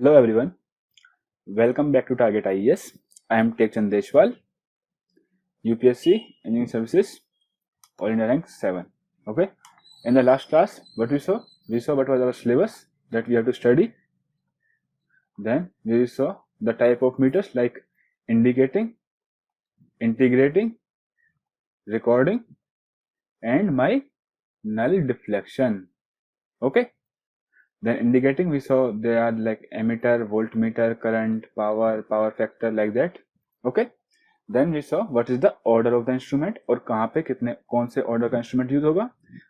Hello everyone, welcome back to Target IES. I am Tek Chandeshwal, UPSC Engineering Services, All India Rank 7. Okay, in the last class, what we saw? We saw what was our syllabus that we have to study. Then we saw the type of meters like indicating, integrating, recording, and my null deflection. Okay, then indicating we saw they are like emitter, voltmeter, current, power factor like that. Okay. Then we saw what is the order of the instrument और कहाँ पे कितने कौन से order का instrument use होगा.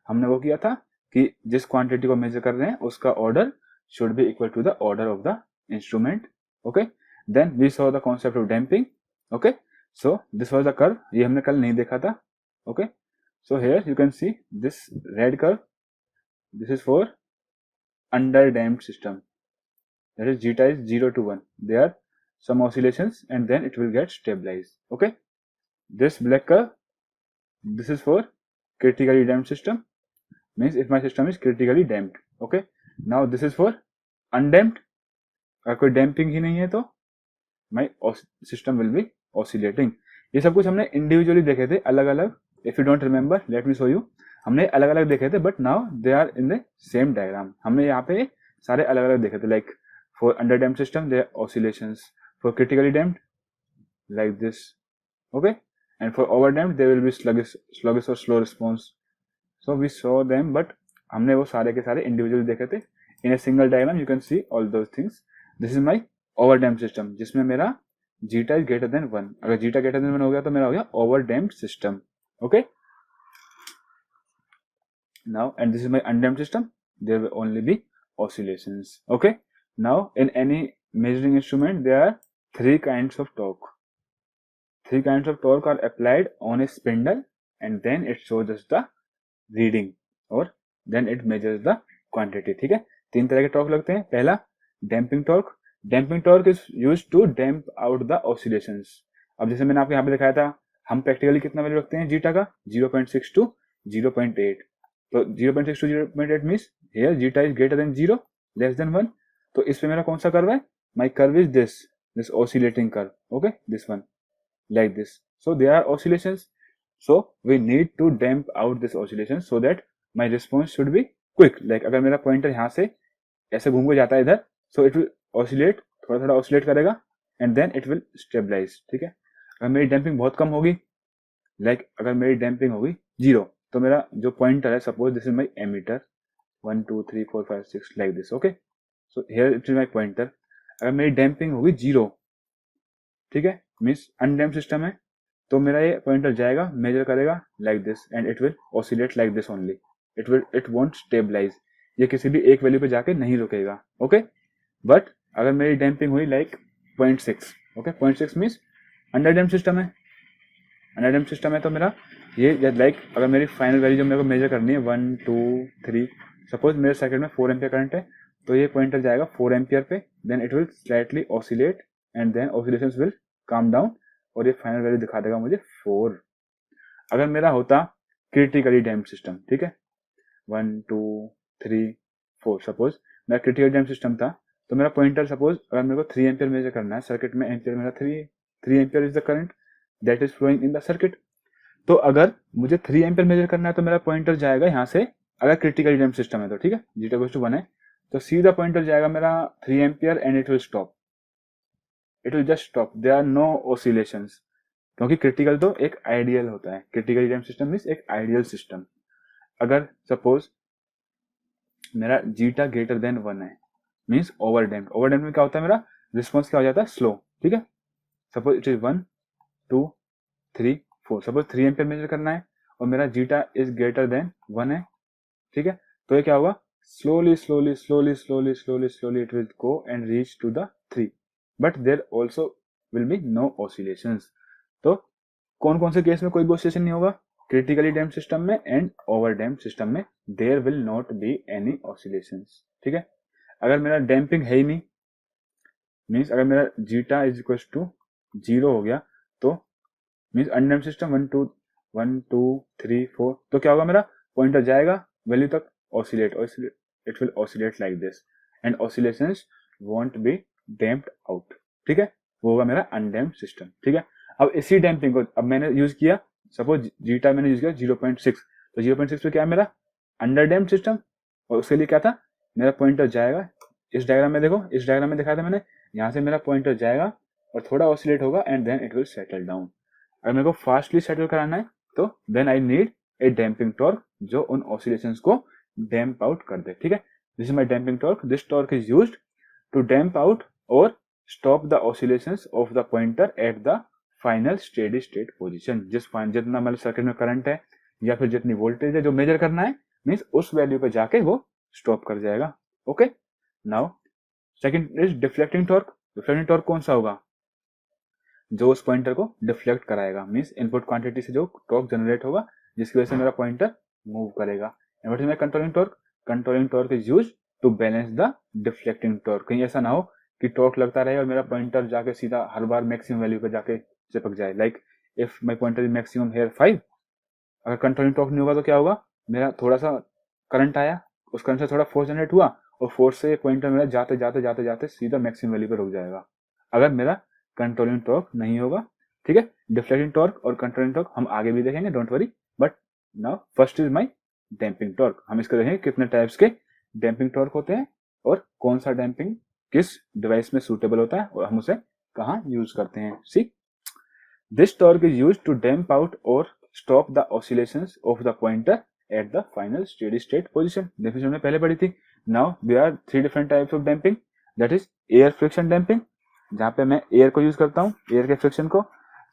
हमने वो किया था कि जिस क्वांटिटी को मेजर कर रहे हैं उसका order should be equal to the order of the instrument. Okay, then we saw the concept of damping. Okay, so this was the curve, ये हमने कल नहीं देखा था. Okay, so here you can see this red curve, this is for under damped system, that is zeta is 0 to 1. They are some oscillations and then it will get stabilized. Okay, this black curve, this is for critically damped system, means if my system is critically damped. Okay, now this is for undamped. अगर कोई damping ही नहीं है तो my system will be oscillating. ये सब कुछ हमने individually देखे थे अलग अलग. If you don't remember let me show you. हमने अलग अलग देखे थे but now they are in the same diagram. हमने यहाँ पे सारे अलग अलग देखे थे. Like for under damped system there oscillations, for critically damped like this. Okay, and for over damped there will be sluggish or slow response. So we saw them but हमने वो सारे के सारे individually देखे थे. In a single diagram you can see all those things. This is my over damped system जिसमें मेरा zeta is greater than 1. अगर जीटा greater than 1 हो गया तो मेरा हो गया over damped system. Okay, now and this is my undamped system, there will only be oscillations. Okay, now in any measuring instrument there are three kinds of torque. Three kinds of torque are applied on a spindle and then it shows us the reading or then it measures the quantity. ठीक है, तीन तरह के torque लगते हैं. पहला damping torque. Damping torque is used to damp out the oscillations. अब जैसे मैंने आपको यहाँ पे दिखाया था, हम प्रैक्टिकली कितना वैल्यू रखते हैं जीटा का 0.6 to 0.8. तो 0.6 to 0.8 means here zeta is greater than 0 less than 1. तो इस पे मेरा कौन सा कर्व है? My curve is this oscillating curve. Okay, this one like this. So there are oscillations, so we need to damp out this oscillation so that my response should be quick. Like अगर मेरा pointer यहाँ से ऐसे घूम के जाता है इधर, so it will oscillate, थोड़ा थोड़ा oscillate करेगा and then it will stabilize. ठीक है, अगर मेरी डैम्पिंग बहुत कम होगी, like अगर मेरी डैम्पिंग होगी 0, तो मेरा जो पॉइंटर है, suppose this is my ammeter 1 2 3 4 5 6 like this. Okay, so here it is my pointer. अगर मेरी डैम्पिंग होगी 0, ठीक है, मीन्स अनडैम्प्ड सिस्टम है, तो मेरा ये पॉइंटर जाएगा, मेजर करेगा like this and it will oscillate like this only. It won't stabilise. ये किसी भी एक वैल्यू पे जाके नहीं रुकेगा. ओके, बट अगर मेरी डैम्पिंग हुई like 0.6. Okay, 0.6 means under damped system है. अंडर डैम्प्ड सिस्टम है तो मेरा ये लाइक अगर मेरी फाइनल वैल्यू जो मेरे को मेजर करनी है 1 2 3, सपोज मेरे सर्किट में 4 एम्पियर करंट है, तो ये पॉइंटर जाएगा 4 एम्पियर पे, then it will slightly oscillate and then oscillations will calm down और ये फाइनल वैल्यू दिखा देगा मुझे 4. अगर मेरा होता क्रिटिकली डैम्प्ड सिस्टम, ठीक है, 1 2 3 4, सपोज मेरा क्रिटिकली डैम्प्ड सिस्टम था, तो मेरा पॉइंटर सपोज अगर मेरे को 3 एम्पियर मेजर करना है, सर्किट में एम्पियर मेरा 3 ampere is the current that is flowing in the circuit. तो अगर मुझे 3 एम्पियर मेजर करना है तो मेरा पॉइंटर जाएगा यहाँ से, अगर क्रिटिकली डैम्प्ड सिस्टम है तो, ठीक है, जीटा इक्वल्स टू 1 है, तो सीधा पॉइंटर जाएगा मेरा 3 ampere and it will stop. It will just stop, there are no oscillations. क्योंकि क्रिटिकल तो एक आइडियल होता है. क्रिटिकली डैम्प्ड सिस्टम मींस एक आइडियल सिस्टम. अगर सपोज मेरा जीटा ग्रेटर देन 1 है, means over damped. Over damped में क्या होता है, मेरा रिस्पॉन्स क्या हो जाता है, स्लो. ठीक है, suppose it is 1 2 3 4, suppose 3 ampere measure करना है और मेरा जीटा इज ग्रेटर देन 1 है, ठीक है, तो ये क्या होगा, slowly slowly slowly slowly slowly slowly it will go and reach to the 3, but there also will be no oscillations. तो कौन कौन से केस में कोई भी ऑसिलेशन नहीं होगा, क्रिटिकली डैम्प्ड सिस्टम में एंड ओवर डैम्प्ड सिस्टम में there will not be any oscillations. ठीक है, अगर मेरा डैम्पिंग है ही नहीं, मींस अगर मेरा जीटा इज इक्वल टू 0 हो गया, तो मींस अनडैम्प्ड सिस्टम 1 2 3 4, तो क्या होगा, मेरा पॉइंटर जाएगा वैल्यू तक, oscillate, it will oscillate like this, and oscillations won't be damped out, ठीक है, वो होगा मेरा अनडैम्प्ड सिस्टम, ठीक है। अब इसी डैम्पिंग को अब मैंने यूज किया, सपोज जीटा मैंने यूज किया 0.6, तो 0.6 पे क्या है मेरा अंडर डैम्प्ड सिस्टम, और उसके लिए क्या था मेरा पॉइंटर जाएगा इस डायग्राम में, देखो इस डायग्राम में दिखाया था मैंने, यहाँ से मेरा पॉइंटर जाएगा और थोड़ा ऑसिलेट होगा and then it will settle down. अगर मेरे को फास्टली सेटल कराना है तो then I need a damping torque जो उन ऑसिलेशंस को डैम्प आउट कर दे, ठीक है। This is my damping torque, this torque is used to damp out और stop the oscillations of the pointer at the final steady state position. जितना मतलब सर्किट में करंट है या फिर जितनी वोल्टेज है जो मेजर करना है, मींस उस वैल्यू पे जाके वो स्टॉप कर जाएगा। Okay, now second is deflecting torque. Deflecting torque कौन सा होगा, जो उस पॉइंटर को डिफ्लेक्ट कराएगा, मींस इनपुट क्वांटिटी से जो टॉर्क जनरेट होगा जिसकी वजह से मेरा पॉइंटर मूव करेगा। And what is my controlling torque, controlling torque is used to balance the deflecting torque. कहीं ऐसा ना हो कि टॉर्क लगता रहे और मेरा पॉइंटर जाके सीधा हर बार मैक्सिमम वैल्यू पे जाके चिपक जाए। Like if my pointer is maximum here 5, अगर कंट्रोलिंग टॉर्क नहीं होगा तो क्या होगा, मेरा थोड़ा सा करंट आया, उस करंट से थोड़ा फोर्स जनरेट हुआ और फोर्स से पॉइंटर मेरा जाते जाते जाते जाते सीधा मैक्सिमम वैल्यू पे रुक जाएगा, अगर मेरा कंट्रोलिंग टॉर्क नहीं होगा, ठीक है। डिफ्लेक्टिंग टॉर्क और कंट्रोलिंग टॉर्क हम आगे भी देखेंगे, don't worry, but now first is my damping torque. हम इसको देखेंगे कितने टाइप्स के डैम्पिंग टॉर्क होते हैं और कौन सा डैम्पिंग किस डिवाइस में सूटेबल होता है और हम उसे कहाँ यूज करते हैं। See, this torque is used to damp out और stop the oscillations of the pointer at the final steady state position. Definition हमने पहले पढ़ी थी। Now there are 3 different types of damping, that is air friction damping, जहां पे मैं air को use करता हूं, एयर के फ्रिक्शन को।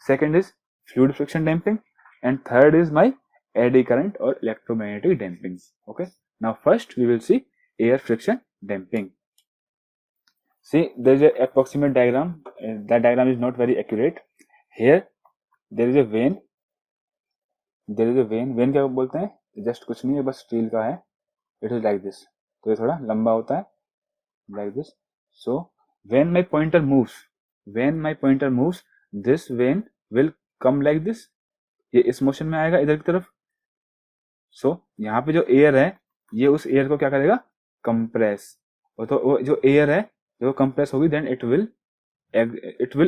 Second is fluid friction damping and third is my eddy current और electromagnetic damping. Okay, now first we will see air friction damping. See, there is a approximate diagram. That diagram is not very accurate. Here there is a vein. There is a vein. Vein क्या बोलते हैं, just कुछ नहीं है, बस steel का है। It is like this. तो ये थोड़ा लंबा होता है, like this. So when my pointer moves, this vein will come like this. ये इस मोशन में आएगा इधर की तरफ। So यहाँ पे जो एयर है ये उस एयर को क्या करेगा, कंप्रेस, और तो वो जो एयर है जो कंप्रेस होगी then it will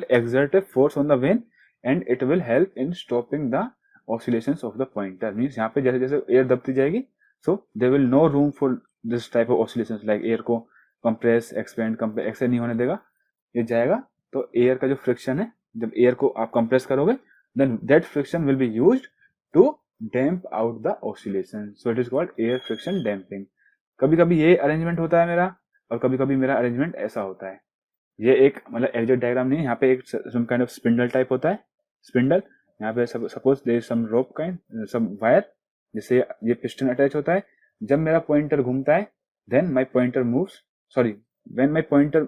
exert a force on the vein and it will help in stopping the oscillations of the pointer. Means यहाँ पे जैसे जैसे एयर दबती जाएगी so there will no room for this type of oscillations, like air को compress expand compress ऐसे नहीं होने देगा, ये जाएगा। तो एयर का जो फ्रिक्शन है, जब एयर को आप कंप्रेस करोगे then that friction will be used to damp out the oscillation, so it is called air friction damping. कभी कभी ये अरेंजमेंट होता है मेरा और कभी कभी मेरा अरेंजमेंट ऐसा होता है। ये एक मतलब एग्जैक्ट डायग्राम नहीं है, यहाँ पे एक some kind of spindle type होता है, स्पिंडल। यहाँ पे suppose there is some rope kind, some wire, जिससे ये पिस्टन अटैच होता है। जब मेरा पॉइंटर घूमता है then my pointer moves, sorry when my pointer,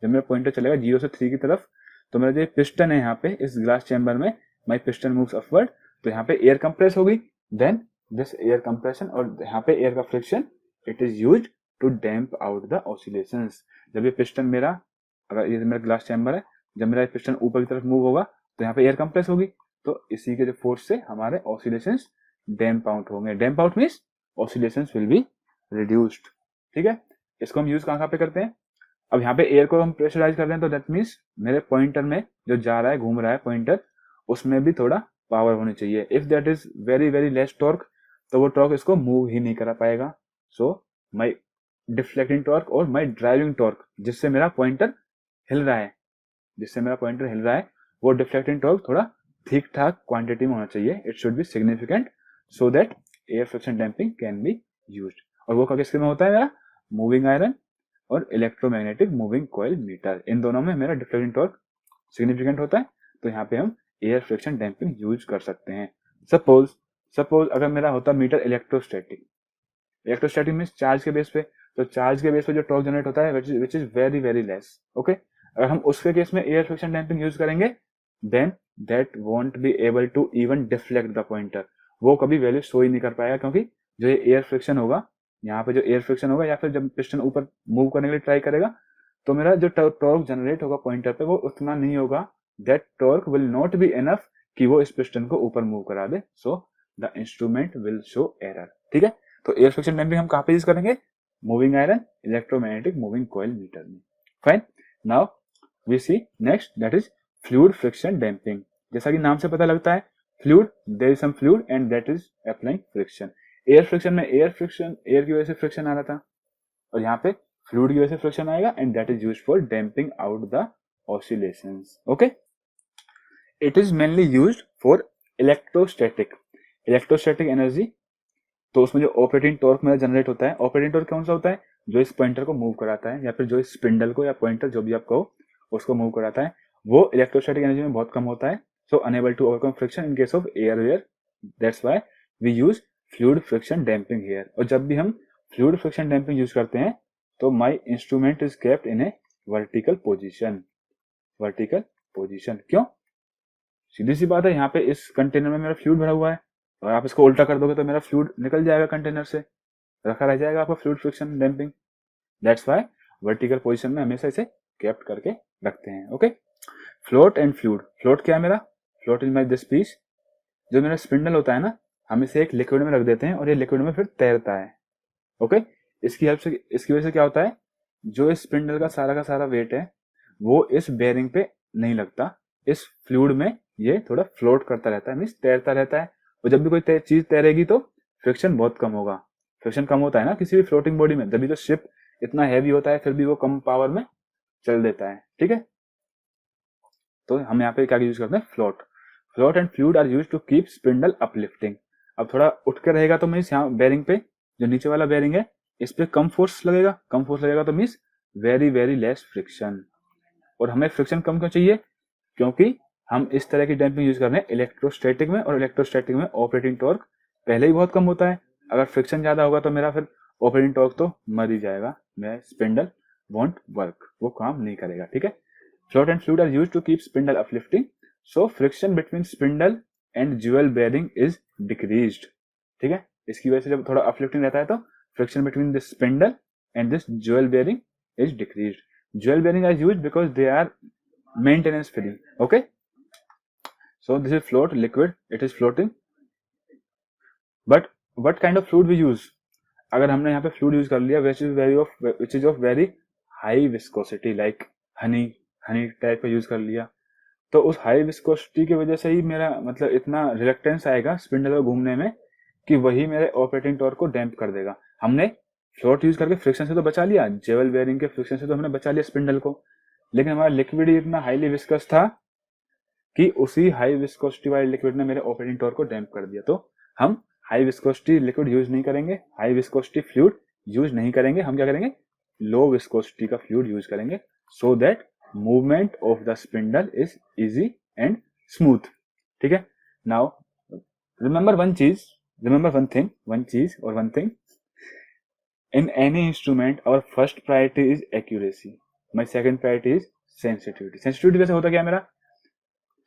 जब मेरा पॉइंटर चलेगा 0 से 3 की तरफ, तो मेरा जो पिस्टन है यहाँ पे इस ग्लास चैम्बर में, माय पिस्टन मूव्स अपवर्ड, तो यहाँ पे एयर कंप्रेस होगी, देन दिस एयर कंप्रेशन और यहाँ पे एयर का friction it is used to damp out the oscillations. जब ये पिस्टन मेरा, अगर ये मेरा ग्लास चैम्बर है, जब मेरा पिस्टन ऊपर की तरफ मूव होगा तो यहाँ पे एयर कंप्रेस होगी, तो इसी के जो फोर्स से हमारे ऑसिलेशंस डैम्प आउट होंगे। Damp out means oscillations will be reduced, ठीक है। इसको हम यूज कहाँ पे करते हैं, अब यहाँ पे एयर को हम प्रेशराइज कर रहे हैं तो दैट मीन्स मेरे पॉइंटर में जो जा रहा है, घूम रहा है पॉइंटर, उसमें भी थोड़ा पावर होनी चाहिए। If that is very very less torque तो वो टॉर्क इसको मूव ही नहीं करा पाएगा। सो माई डिफ्लेक्टिंग टॉर्क और माई ड्राइविंग टॉर्क, जिससे मेरा पॉइंटर हिल रहा है, वो डिफ्लेक्टिंग टॉर्क थोड़ा ठीक ठाक क्वांटिटी में होना चाहिए। It should be significant so that air friction damping can be used. और वो किसके में होता है, मेरा मूविंग आयरन और इलेक्ट्रोमैग्नेटिक मूविंग कॉइल मीटर, इन दोनों में मेरा डिफ्लेक्टिंग टॉर्क सिग्निफिकेंट होता है, तो यहाँ पे हम एयर फ्रिक्शन डैम्पिंग यूज कर सकते हैं। सपोज अगर मेरा होता मीटर इलेक्ट्रोस्टैटिक मींस चार्ज के बेस पे, तो चार्ज के बेस पे जो टॉर्क जनरेट होता है which is very very less. Okay, अगर हम उसके केस में एयर फ्रिक्शन डैम्पिंग यूज करेंगे then that won't be able to even deflect the pointer, वो कभी वैल्यू शो ही नहीं कर पाएगा, क्योंकि जो ये एयर फ्रिक्शन होगा, यहाँ पे जो एयर फ्रिक्शन होगा या फिर जब पिस्टन ऊपर मूव करने के लिए ट्राई करेगा तो मेरा जो टॉर्क जनरेट होगा पॉइंटर पे वो उतना नहीं होगा, that torque will not be enough कि वो इस पिस्टन को ऊपर मूव करा दे, so the instrument will show error. ठीक है, तो एयर फ्रिक्शन डैम्पिंग हम कहाँ पे यूज करेंगे, moving iron, electromagnetic moving coil meter में। Fine, now we see next, that is fluid friction damping. जैसा कि नाम से पता लगता है, fluid, there is some fluid and that is applying friction. Air friction में एयर की वजह से फ्रिक्शन आ रहा था, और यहाँ पे फ्लूइड की वजह से फ्रिक्शन आएगा, and that is used for damping out the oscillations. Okay, it is mainly used for electrostatic energy. तो उसमें जो ऑपरेटिंग टॉर्क मेरा जनरेट होता है, ऑपरेटिंग टॉर्क कौन सा होता है, जो इस पॉइंटर को मूव कराता है, या फिर जो इस स्पिंडल को या पॉइंटर जो भी आप कहो उसको मूव कराता है, वो इलेक्ट्रोस्टैटिक एनर्जी में बहुत कम होता है। So unable to overcome friction in case of air where, that's why we use fluid friction damping here. और जब भी हम फ्लूइड फ्रिक्शन डैम्पिंग यूज करते हैं तो माई instrument is kept in A vertical position. क्यों? सीधी सी बात है, यहाँ पे इस कंटेनर में मेरा फ्लूइड भरा हुआ है, और आप इसको उल्टा कर दोगे तो मेरा फ्लूइड निकल जाएगा कंटेनर से, रखा रह जाएगा आपका fluid friction damping. That's why vertical position में हमेशा इसे केप्ट करके रखते हैं। Okay, float and fluid. Float क्या है मेरा? Float is my this piece. जो मेरा स्पिंडल होता है ना, हम इसे एक लिक्विड में रख देते हैं और ये लिक्विड में फिर तैरता है। ओके, इसकी हेल्प से, इसकी वजह से क्या होता है, जो इस स्पिंडल का सारा वेट है वो इस बेयरिंग पे नहीं लगता, इस फ्लूइड में ये थोड़ा फ्लोट करता रहता है, मीन्स तैरता रहता है। और जब भी कोई चीज तैरेगी तो फ्रिक्शन बहुत कम होगा। फ्रिक्शन कम होता है ना किसी भी फ्लोटिंग बॉडी में, तभी तो शिप इतना हैवी होता है फिर भी वो कम पावर में चल देता है। ठीक है, तो हम यहाँ पे क्या यूज करते हैं, float and fluid are use to keep spindle uplifting. अब थोड़ा उठ के रहेगा तो मीन्स यहाँ बेरिंग पे, जो नीचे वाला बेरिंग है इस पे कम फोर्स लगेगा तो मीन्स वेरी लेस फ्रिक्शन। और हमें फ्रिक्शन कम क्यों चाहिए, क्योंकि हम इस तरह की डैम्पिंग यूज कर रहे हैं इलेक्ट्रोस्टैटिक में, और इलेक्ट्रोस्टैटिक में ऑपरेटिंग टॉर्क पहले ही बहुत कम होता है। अगर फ्रिक्शन ज्यादा होगा तो मेरा फिर ऑपरेटिंग टॉर्क तो मर ही जाएगा, मेरा स्पिंडल वॉन्ट वर्क, वो काम नहीं करेगा। ठीक है, float and fluid are used to keep spindle uplifting, so friction between spindle and jewel bearing is decreased. ठीक है, इसकी वजह से जब थोड़ा अपलिफ्टिंग रहता है तो friction between this spindle and this jewel bearing is decreased. Jewel bearing are used because they are maintenance free. Okay, so this is float liquid, it is floating, but what kind of fluid we use? अगर हमने यहाँ पे fluid use कर लिया which is of very high viscosity like Honey type का use कर लिया, तो उस हाई विस्कोसिटी की वजह से ही मेरा मतलब इतना रिलक्टेंस आएगा स्पिंडल को घूमने में कि वही मेरे ऑपरेटिंग टॉर्क को डैम्प कर देगा। हमने फ्लोट यूज करके फ्रिक्शन से तो बचा लिया, जेवल बेयरिंग के फ्रिक्शन से तो हमने बचा लिया स्पिंडल को, लेकिन हमारा लिक्विड इतना हाईली विस्कस था कि उसी हाई विस्कोसिटी वाले लिक्विड ने मेरे ऑपरेटिंग टॉर्क को डैम्प कर दिया। तो हम हाई विस्कोसिटी लिक्विड यूज नहीं करेंगे, हाई विस्कोसिटी फ्लूइड यूज नहीं करेंगे, हम क्या करेंगे, लो विस्कोसिटी का फ्लूइड यूज करेंगे, so that movement of the spindle is easy and smooth. ठीक है, now remember one thing, in any instrument our first priority is accuracy, my second priority is sensitivity. sensitivity कैसे होता क्या है मेरा,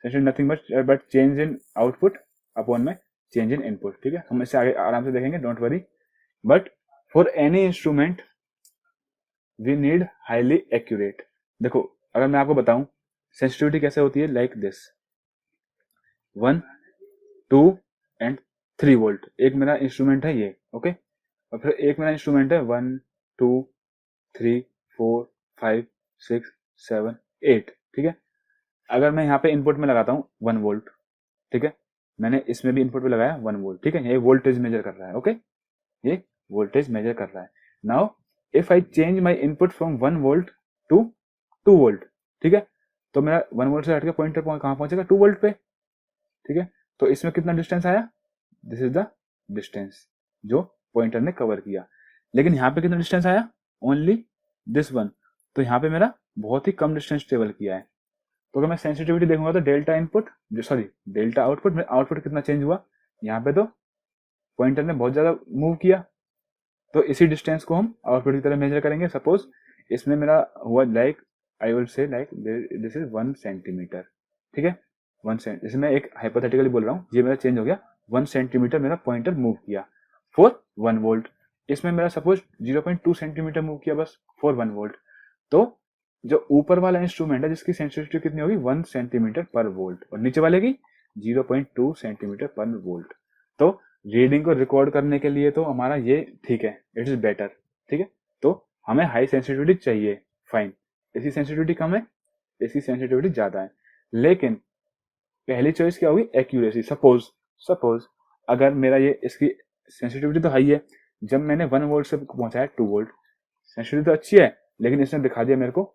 sensitivity nothing but change in output upon my change in input. ठीक है, हम इसे आगे आराम से देखेंगे, don't worry, but for any instrument we need highly accurate. देखो अगर मैं आपको बताऊं सेंसिटिविटी कैसे होती है, लाइक दिस 1, 2 एंड 3 वोल्ट एक मेरा इंस्ट्रूमेंट है ये। ओके, और फिर एक मेरा इंस्ट्रूमेंट है 1, 2, 3, 4, 5, 6, 7, 8। ठीक है, अगर मैं यहाँ पे इनपुट में लगाता हूँ 1 वोल्ट, ठीक है, मैंने इसमें भी इनपुट में लगाया 1 वोल्ट, ठीक है, ये वोल्टेज मेजर कर रहा है। ओके, ये वोल्टेज मेजर कर रहा है। Now if I change my input from 1 volt to 2 volt, ठीक है, तो मेरा 1 वोल्ट से हट के पॉइंटर कहाँ पहुंचेगा, 2 वोल्ट पे। ठीक है, तो इसमें कितना डिस्टेंस आया, दिस इज द डिस्टेंस जो पॉइंटर ने कवर किया। लेकिन यहाँ पे कितना डिस्टेंस आया, ओनली दिस वन, तो यहाँ पे मेरा बहुत ही कम डिस्टेंस ट्रेवल किया है। तो अगर मैं सेंसिटिविटी देखूंगा तो डेल्टा इनपुट डेल्टा आउटपुट में आउटपुट कितना चेंज हुआ, यहाँ पे तो पॉइंटर ने बहुत ज्यादा मूव किया, तो इसी डिस्टेंस को हम आउटपुट की तरह मेजर करेंगे। सपोज इसमें मेरा हुआ like I will say like this is 1 centimetre. ठीक है, 1 सेंटीमीटर, इसमें एक हाइपोथेटिकली बोल रहा हूँ, ये मेरा चेंज हो गया, 1 सेंटीमीटर मेरा पॉइंटर मूव किया फॉर 1 वोल्ट। इसमें मेरा सपोज 0.2 सेंटीमीटर मूव किया बस फॉर 1 वोल्ट। तो जो ऊपर वाला इंस्ट्रूमेंट है जिसकी सेंसिटिविटी कितनी होगी, 1 सेंटीमीटर पर वोल्ट, और नीचे वाले की 0.2 सेंटीमीटर पर वोल्ट। तो रीडिंग को रिकॉर्ड करने के लिए तो हमारा ये ठीक है, इट इज बेटर। ठीक है, तो हमें हाई सेंसिटिविटी चाहिए, फाइन। इसकी सेंसिटिविटी कम है, इसकी सेंसिटिविटी ज्यादा है, लेकिन पहली चॉइस क्या होगी, एक्यूरेसी। सपोज अगर मेरा ये इसकी सेंसिटिविटी तो हाई है, जब मैंने 1 वोल्ट से पहुंचाया 2 वोल्ट, सेंसिटिविटी तो अच्छी है, लेकिन इसने दिखा दिया मेरे को,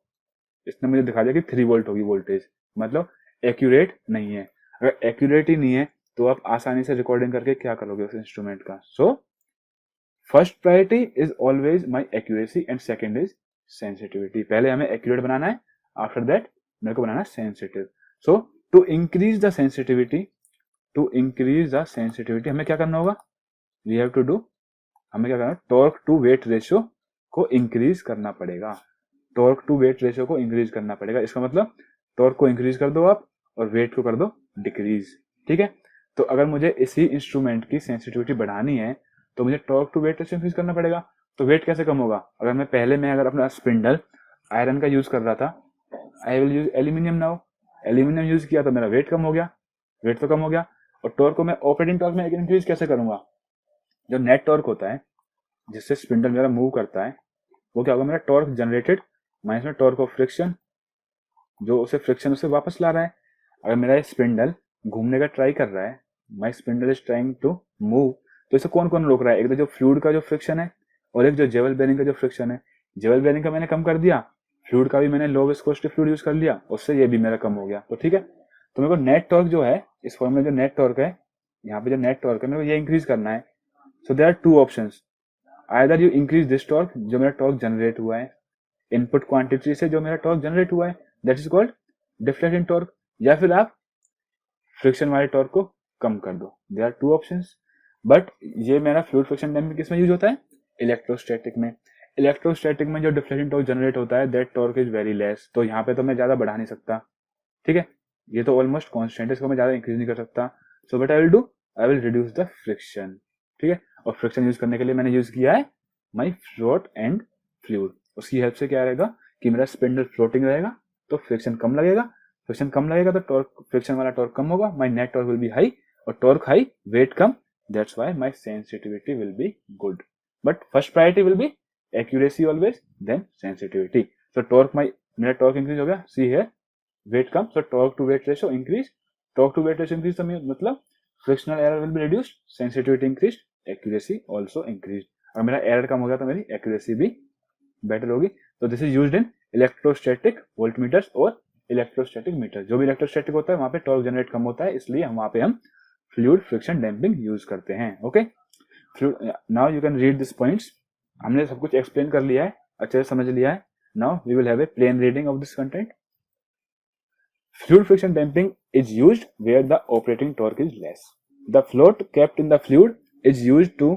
इसने मुझे दिखा दिया कि 3 वोल्ट होगी वोल्टेज, मतलब एक्यूरेट नहीं है। अगर एक्यूरेट ही नहीं है तो आप आसानी से रिकॉर्डिंग करके क्या करोगे उस इंस्ट्रूमेंट का। So first priority is always my accuracy and second is sensitivity. पहले हमें एक्यूरेट बनाना है, आफ्टर दैट मेरे को बनाना है sensitive. So to increase the sensitivity, हमें क्या करना होगा, वी हैव टू डू, हमें क्या करना है, टॉर्क टू वेट रेशियो को इंक्रीज करना पड़ेगा। टॉर्क टू वेट रेशियो को इंक्रीज करना पड़ेगा, इसका मतलब टॉर्क को इंक्रीज कर दो आप और वेट को कर दो डिक्रीज। ठीक है, तो अगर मुझे इसी इंस्ट्रूमेंट की सेंसिटिविटी बढ़ानी है तो मुझे torque to weight ratio increase करना पड़ेगा। तो वेट कैसे कम होगा, अगर मैं अगर अपना स्पिंडल आयरन का यूज कर रहा था, I will use aluminium now, aluminium use किया तो मेरा वेट कम हो गया, वेट तो कम हो गया। और टॉर्क को मैं ऑपरेटिंग टॉर्क में इंक्रीज कैसे करूंगा, जो नेट टॉर्क होता है जिससे स्पिंडल मेरा मूव करता है, वो क्या होगा, मेरा टॉर्क जनरेटेड माइनस में टॉर्क ऑफ फ्रिक्शन, जो उसे फ्रिक्शन उसे वापस ला रहा है। अगर मेरा स्पिंडल घूमने का ट्राई कर रहा है, my spindle is trying to move, तो इसे कौन कौन रोक रहा है, एक तो जो फ्लूइड का जो फ्रिक्शन है और एक जो जेवल बेरिंग का जो फ्रिक्शन है। जेवल बेरिंग का मैंने कम कर दिया, फ्लूइड का भी मैंने लो विस्कोसिटी फ्लूइड यूज कर लिया, उससे ये भी मेरा कम हो गया। तो ठीक है, तो मेरे को नेट टॉर्क जो है, इस फॉर्म में जो नेट टॉर्क है, यहाँ पे जो नेट टॉर्क है मेरे को ये इंक्रीज करना है। So there are two options, either you increase this torque, जो मेरा टॉर्क जनरेट हुआ है इनपुट क्वांटिटी से, जो मेरा टॉर्क जनरेट हुआ है, that is called deflecting torque, या फिर आप फ्रिक्शन वाले टॉर्क को कम कर दो। There are two options, but ये मेरा फ्लूइड फ्रिक्शन डैम्पिंग किसमें यूज होता है, इलेक्ट्रोस्टैटिक में। इलेक्ट्रोस्टैटिक में जो डिफ्लेक्टिंग टॉर्क जनरेट होता है, that torque is very less, तो यहाँ पे तो मैं ज्यादा बढ़ा नहीं सकता। ठीक है, ये तो ऑलमोस्ट कॉन्स्टेंट है, इसको मैं ज्यादा इंक्रीज नहीं कर सकता। So what I will do, I will reduce the friction. ठीक है, और फ्रिक्शन यूज करने के लिए मैंने यूज किया है माई फ्लोट एंड फ्लूइड। उसकी हेल्प से क्या रहेगा कि मेरा स्पिंडल फ्लोटिंग रहेगा तो फ्रिक्शन कम लगेगा, फ्रिक्शन कम लगेगा तो टॉर्क, फ्रिक्शन वाला टॉर्क कम होगा, my net torque will be high, और टॉर्क हाई वेट कम, that's why my sensitivity will be good. But first priority will be accuracy always, then sensitivity. So torque, मेरा torque increase हो गया, see here, weight कम, so torque to weight ratio increase, torque to weight ratio increase मतलब frictional error will be reduced, sensitivity increase, accuracy also increase. अगर मेरा error कम हो गया तो मेरी एक्यूरेसी भी बेटर होगी। तो this is used in electrostatic voltmeters और इलेक्ट्रोस्टैटिक मीटर। जो भी इलेक्ट्रोस्टैटिक होता है वहां पे टॉर्क जनरेट कम होता है, इसलिए वहां पे हम फ्लूइड फ्रिक्शन डैम्पिंग यूज करते हैं। Okay, now you can read this points. हमने सब कुछ एक्सप्लेन कर लिया है, अच्छे से समझ लिया है। Now we will have a plain reading of this content. Fluid friction damping is used where the operating torque is less. The float kept in the fluid is used to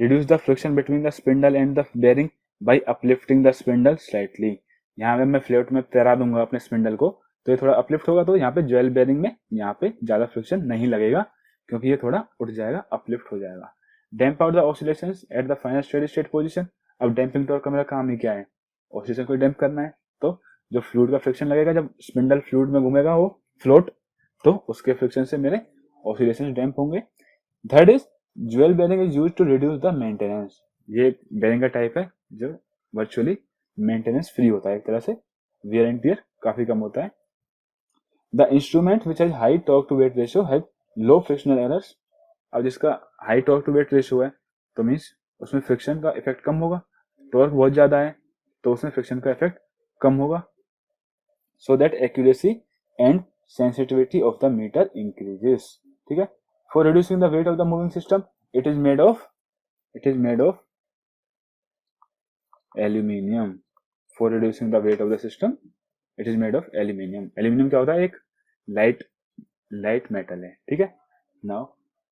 reduce the friction between the spindle and the bearing by uplifting the spindle slightly. यहाँ पे मैं float में तैरा दूंगा अपने spindle को, तो ये थोड़ा अपलिफ्ट होगा, तो यहाँ पे ज्वेल बेरिंग में यहाँ पे ज्यादा फ्रिक्शन नहीं लगेगा, क्योंकि ये थोड़ा उठ जाएगा, अपलिफ्ट हो जाएगा। Damp out the oscillations at the final steady state position. अब डैम्पिंग टॉर्क का मेरा काम ही क्या है, ऑसिलेशन को डैम्प करना है। तो जो फ्लूइड का फ्रिक्शन लगेगा, जब स्पिंडल फ्लूइड में घूमेगा वो फ्लोट, तो उसके फ्रिक्शन से मेरे ऑसिलेशन डैम्प होंगे। Third is jewel bearing is used to reduce the maintenance. ये बेरिंग का टाइप है जो वर्चुअली मेंटेनेंस फ्री होता है, एक तरह से वियर एंड टियर काफी कम होता है। The instrument which has high torque to weight ratio has low frictional errors. अब जिसका high torque to weight ratio है तो मीन्स उसमें फ्रिक्शन का इफेक्ट कम होगा, टॉर्क बहुत ज्यादा है तो उसमें फ्रिक्शन का इफेक्ट कम होगा, so that accuracy and sensitivity of the meter increases. ठीक है, for reducing the weight of the moving system it is made of aluminium. For reducing the weight of the system it is made of aluminium. aluminium क्या होता है, एक light metal है। ठीक है, now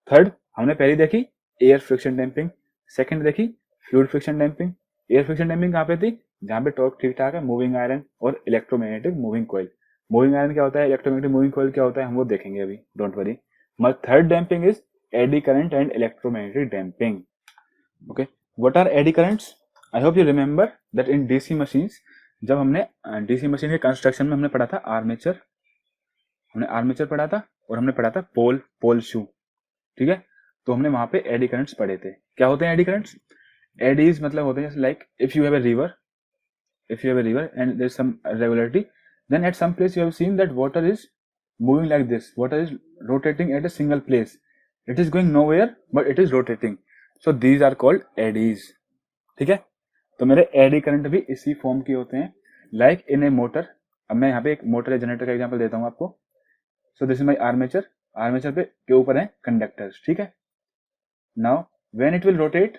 third हमने पहली देखी एयर फ्रिक्शन डैम्पिंग, सेकंड देखी fluid friction damping. Air friction damping कहाँ पे थी, जहां पे टॉर्क ठीक ठाक है, मूविंग आयरन और electromagnetic moving coil. Moving iron क्या होता है, इलेक्ट्रोमैग्नेटिक मूविंग कॉइल क्या होता है, हम वो देखेंगे अभी, don't worry. Third damping is eddy current and electromagnetic damping. Okay, what are eddy currents? I hope you remember that in DC machines, जब हमने डीसी मशीन के कंस्ट्रक्शन में हमने पढ़ा था आर्मेचर, हमने आर्मेचर पढ़ा था और हमने पढ़ा था पोल शू। ठीक है, तो हमने वहां पे एडी करंट्स पढ़े थे। क्या होते हैं एडी करंट्स? एडीज मतलब होते हैं जैसे like if you have a river and there's some irregularity, then at some place you have seen that water is moving like this, water is rotating at a single place, it is going nowhere but it is rotating, so these are called eddies. ठीक है, तो मेरे eddy current भी इसी form के होते हैं, like in A motor. अब मैं यहाँ पे एक मोटर या जनरेटर का एग्जांपल देता हूँ आपको. सो this is my armature. Armature पे के ऊपर है कंडक्टर्स. ठीक है, now when it will rotate,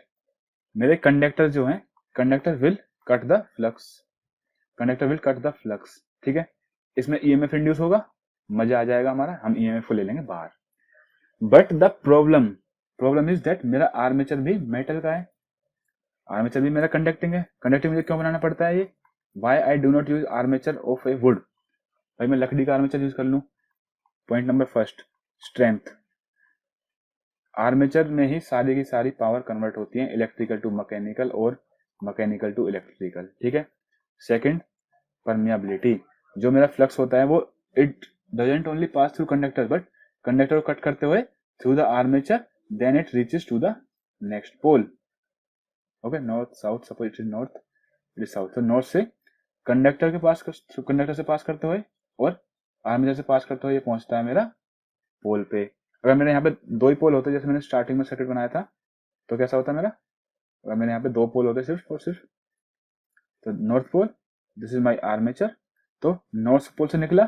मेरे कंडक्टर जो हैं, conductor will cut the flux, conductor will cut the flux. ठीक है, इसमें ईएमएफ इंड्यूस होगा, मजा आ जाएगा हमारा, हम ईएमएफ को ले लेंगे बाहर. But the problem is that मेरा आर्मेचर भी मेटल का है, आर्मेचर भी मेरा कंडक्टिंग है. कंडक्टिंग मुझे क्यों बनाना पड़ता है ये? Why I do not use armature of a wood? भाई मैं लकड़ी का आर्मेचर यूज कर लूं. Point number first, strength. Armature में ही सारी की सारी पावर कन्वर्ट होती है, इलेक्ट्रिकल टू मैकेनिकल और मैकेनिकल टू इलेक्ट्रिकल. ठीक है. Second, permeability. जो मेरा फ्लक्स होता है वो it doesn't only pass through conductor but conductor को कट करते हुए through the armature, then it reaches to the next pole. Okay, north south, suppose it is north, it is south. तो north से conductor के पास, conductor से पास करते हुए और आर्मेचर से पास करते हुए ये पहुंचता है मेरा पोल पे. अगर मेरे यहाँ पे दो ही पोल होते, जैसे मैंने स्टार्टिंग में सर्किट बनाया था, तो कैसा होता मेरा? अगर मेरे यहाँ पे दो पोल होते सिर्फ और सिर्फ, तो north pole, this is my armature, तो नॉर्थ पोल से निकला,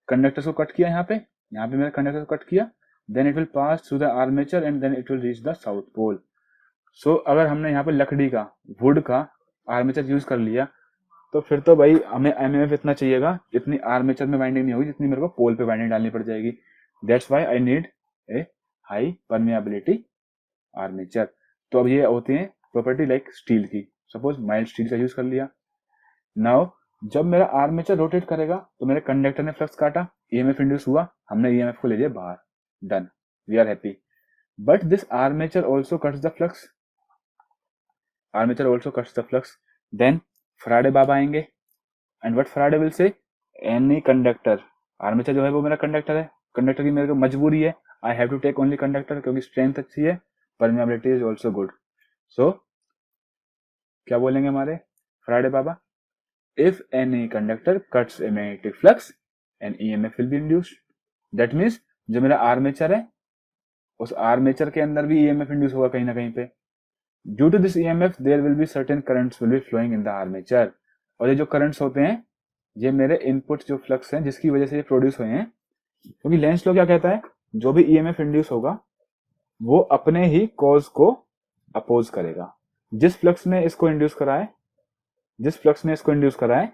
कंडक्टर को कट किया, यहाँ पे मेरा कंडक्टर को कट किया, then it will pass through the armature and then it will reach the south pole. So अगर हमने यहाँ पे लकड़ी का, वुड का आर्मेचर यूज कर लिया, तो फिर तो भाई हमें एमएमएफ इतना चाहिएगा, इतनी आर्मेचर में वाइंडिंग नहीं होगी जितनी मेरे को पोल पे वाइंडिंग डालनी पड़ जाएगी. That's why I need A high permeability armature. तो अब ये होती है प्रॉपर्टी लाइक स्टील की. सपोज माइल्ड स्टील का यूज कर लिया. नाउ जब मेरा आर्मेचर रोटेट करेगा तो मेरे कंडक्टर ने फ्लक्स काटा, ईएमएफ इंड्यूस हुआ, हमने ईएमएफ को ले लिया बाहर, done, we are happy. But this armature also cuts the flux, armature also cuts the flux. Then Faraday बाबा आएंगे and what Faraday will say, any conductor, armature जो है वो मेरा कंडक्टर है, कंडक्टर की मेरे को मजबूरी है, I have to take only conductor, क्योंकि स्ट्रेंथ अच्छी है, permeability is also good. So क्या बोलेंगे हमारे फराडे बाबा? If any conductor cuts a magnetic flux and EMF will be induced. That means जो मेरा आर्मेचर है, उस आर्मेचर के अंदर भी ईएमएफ इंड्यूस होगा कहीं ना कहीं पे. Due to this EMF there will be certain currents will be flowing in the armature. और ये जो करंट्स होते हैं, ये मेरे इनपुट जो फ्लक्स हैं जिसकी वजह से ये प्रोड्यूस हुए हैं, क्योंकि लेंस लॉ क्या कहता है, जो भी ईएमएफ इंड्यूस होगा वो अपने ही कॉज को अपोज करेगा. जिस फ्लक्स ने इसको इंड्यूस करा है,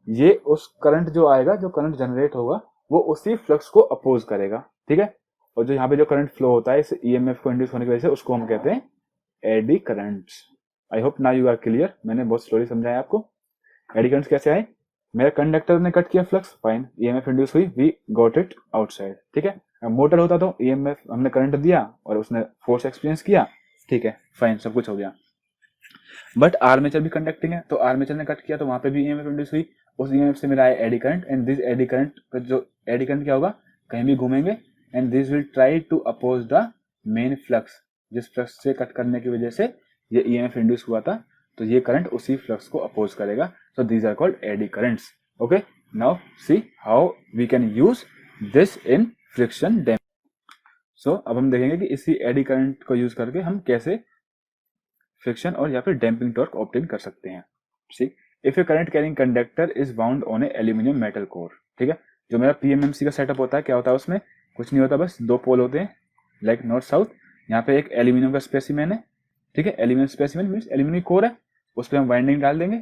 ये उस करंट जो आएगा, जो करंट जनरेट होगा, वो उसी फ्लक्स को अपोज करेगा. ठीक है. और जो यहाँ पे जो करंट फ्लो होता है इस ईएमएफ को इंड्यूस होने की वजह से, उसको हम कहते हैं eddy currents. I hope now you are clear. मैंने बहुत स्लोली समझाया आपको. एडी करंट्स कैसे आए? मेरे कंडक्टर ने कट किया फ्लक्स, फाइन, ईएमएफ इंड्यूस हुई, वी गॉट इट आउटसाइड. ठीक है. मोटर होता तो ईएमएफ, हमने करंट दिया और उसने फोर्स एक्सपीरियंस किया, ठीक है, फाइन, सब कुछ हो गया. बट आर्मेचर भी कंडक्टिंग है, तो आर्मेचर ने कट किया तो वहां पे भी ईएमएफ इंड्यूस हुई, उस ईएमएफ से मेरा eddy current, and this eddy current, जो एडी करंट क्या होगा, कहीं भी घूमेंगे and this will try to oppose the main flux. जिस फ्लक्स से कट करने की वजह से ये ईएमएफ इंड्यूस हुआ था, तो ये करंट उसी फ्लक्स को अपोज करेगा. So these are called eddy currents. Okay, now see how we can use this in friction damping. So अब हम देखेंगे कि इसी एडी करंट को यूज करके हम कैसे फ्रिक्शन और या फिर डैम्पिंग टॉर्क ऑब्टेन कर सकते हैं. See, if a current carrying conductor is bound on a aluminium metal core. ठीक है. जो मेरा पीएमएमसी का सेटअप होता है, क्या होता है उसमें? कुछ नहीं होता, बस दो पोल होते हैं लाइक नॉर्थ साउथ. यहाँ पे एक एल्यूमिनियम का स्पेसिमेन है. ठीक है. Aluminium specimen means aluminium core है, उस पर हम वाइंडिंग डाल देंगे,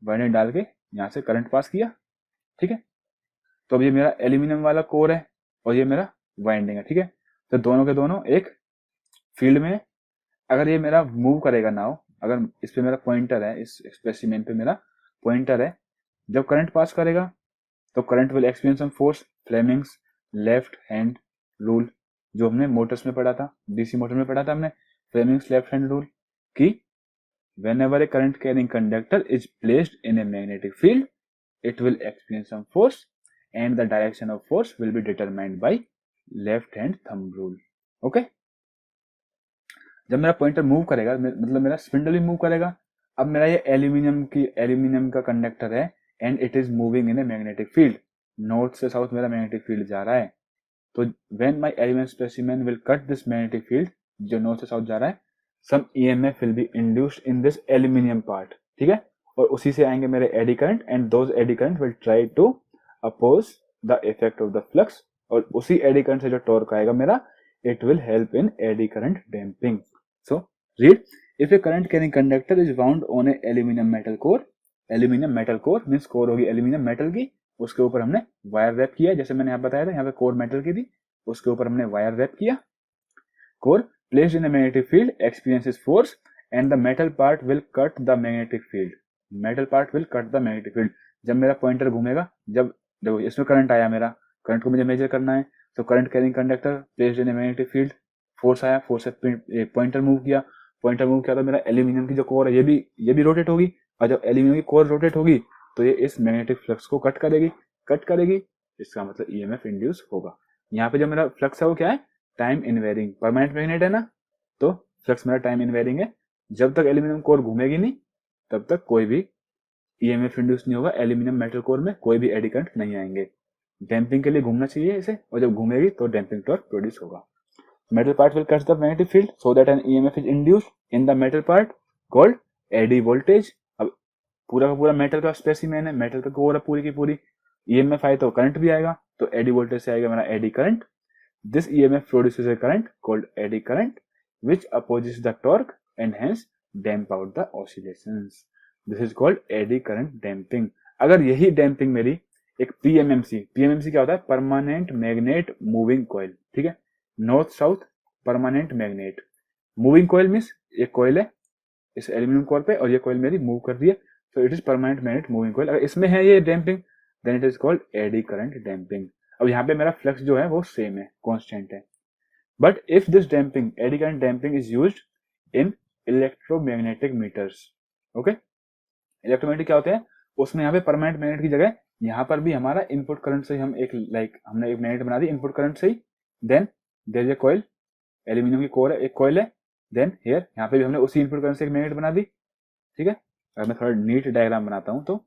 वाइंडिंग डाल के यहाँ से करंट पास किया. ठीक है. तो अब ये मेरा एल्यूमिनियम वाला कोर है और ये मेरा वाइंडिंग है. ठीक है. तो दोनों के दोनों एक फील्ड में. अगर ये मेरा मूव करेगा नाउ, अगर इस पे मेरा पॉइंटर है, इस स्पेसिमेन पे मेरा पॉइंटर है, जब करंट पास करेगा तो current will experience some force, Fleming's left hand rule, जो हमने मोटर्स में पढ़ा था, डीसी मोटर में पढ़ा था हमने, फ्लेमिंग्स लेफ्ट हैंड रूल, कि whenever a current carrying conductor is placed in a magnetic field, it will experience some force and the direction of force will be determined by left hand thumb rule. Okay, जब मेरा pointer move करेगा मतलब मेरा spindle भी move करेगा। अब मेरा ये एल्यूमिनियम का कंडक्टर है and it is moving in a magnetic field, north से साउथ मेरा मैग्नेटिक फील्ड जा रहा है। तो when my element specimen will cut this magnetic field, जो नॉर्थ से साउथ जा रहा है, some EMF will be induced in this aluminium part, ठीक है। और उसी से आएंगे मेरे eddy current and those eddy current will try to oppose the effect of the flux, और उसी एडी करंट से जो टॉर्क आएगा मेरा, it will help in eddy current damping. So read, if a current carrying conductor is wound on a aluminum metal core means core होगी aluminium metal की, उसके ऊपर हमने वायर रैप किया, जैसे मैंने यहाँ बताया था, यहाँ पे कोर मेटल की थी, उसके ऊपर हमने वायर रैप किया। core placed in a magnetic field experiences force and the metal part will cut the magnetic field. जब मेरा पॉइंटर घूमेगा, जब देखो इसमें करंट आया, मेरा करंट को मुझे मेजर करना है, तो current carrying conductor placed in a magnetic field, force आया, फोर्स से पॉइंटर मूव किया तो मेरा एल्यूमिनियम की जो कोर है ये भी रोटेट होगी, और जब एल्यूमिनियम की कोर रोटेट होगी तो ये इस मैग्नेटिक फ्लक्स को कट करेगी, इसका मतलब ईएमएफ इंड्यूस होगा। यहाँ पे जो मेरा फ्लक्स है वो क्या है, टाइम इनवेरिंग, परमानेंट मैग्नेट है ना, तो फ्लक्स मेरा टाइम इनवेरिंग है। जब तक एल्यूमिनियम कोर घूमेगी नहीं तब तक कोई भी ईएमएफ इंड्यूस नहीं होगा, एल्यूमिनियम मेटल कोर में कोई भी एडी करंट नहीं आएंगे। डैम्पिंग के लिए घूमना चाहिए इसे, और जब घूमेगी तो डैम्पिंग टॉर्क प्रोड्यूस होगा। Metal part will cut the magnetic field so that an EMF is induced in the metal part called eddy voltage. अब पूरा का पूरा मेटल का स्पेसिमेन है, मेटल का कोर है पूरी की पूरी, ईएमएफ आए तो करंट भी आएगा, तो एडी वोल्टेज से आएगा मेरा eddy current. This EMF produces A current called eddy current which opposes the torque and hence damp out the oscillations. This is called eddy current damping. अगर यही डैम्पिंग मेरी एक पीएमएमसी क्या होता है, परमानेंट मैग्नेट मूविंग कॉइल, ठीक है, north south permanent magnet moving coil means एक कॉइल है इस एल्यूमिनियम कोर पे और ये कॉइल मेरी मूव कर रही है, तो it is permanent magnet moving coil. अगर इसमें है ये damping then it is called eddy current damping. अब यहाँ पे मेरा फ्लक्स जो है वो सेम है, कांस्टेंट है, but if this damping eddy current damping is used in electromagnetic meters, okay, electromagnetic क्या होते हैं, उसमें यहाँ पे परमानेंट मैग्नेट की जगह यहाँ पर भी हमारा इनपुट करंट से हम हमने एक मैग्नेट बना दी इनपुट करंट से ही, then there is a coil, aluminium की कोर है, एक कॉइल है, देन हियर यहाँ पे भी हमने उसी इनपुट करंट से एक मैग्नेट बना दी, ठीक है। अगर मैं थोड़ा नीट डायग्राम बनाता हूँ, तो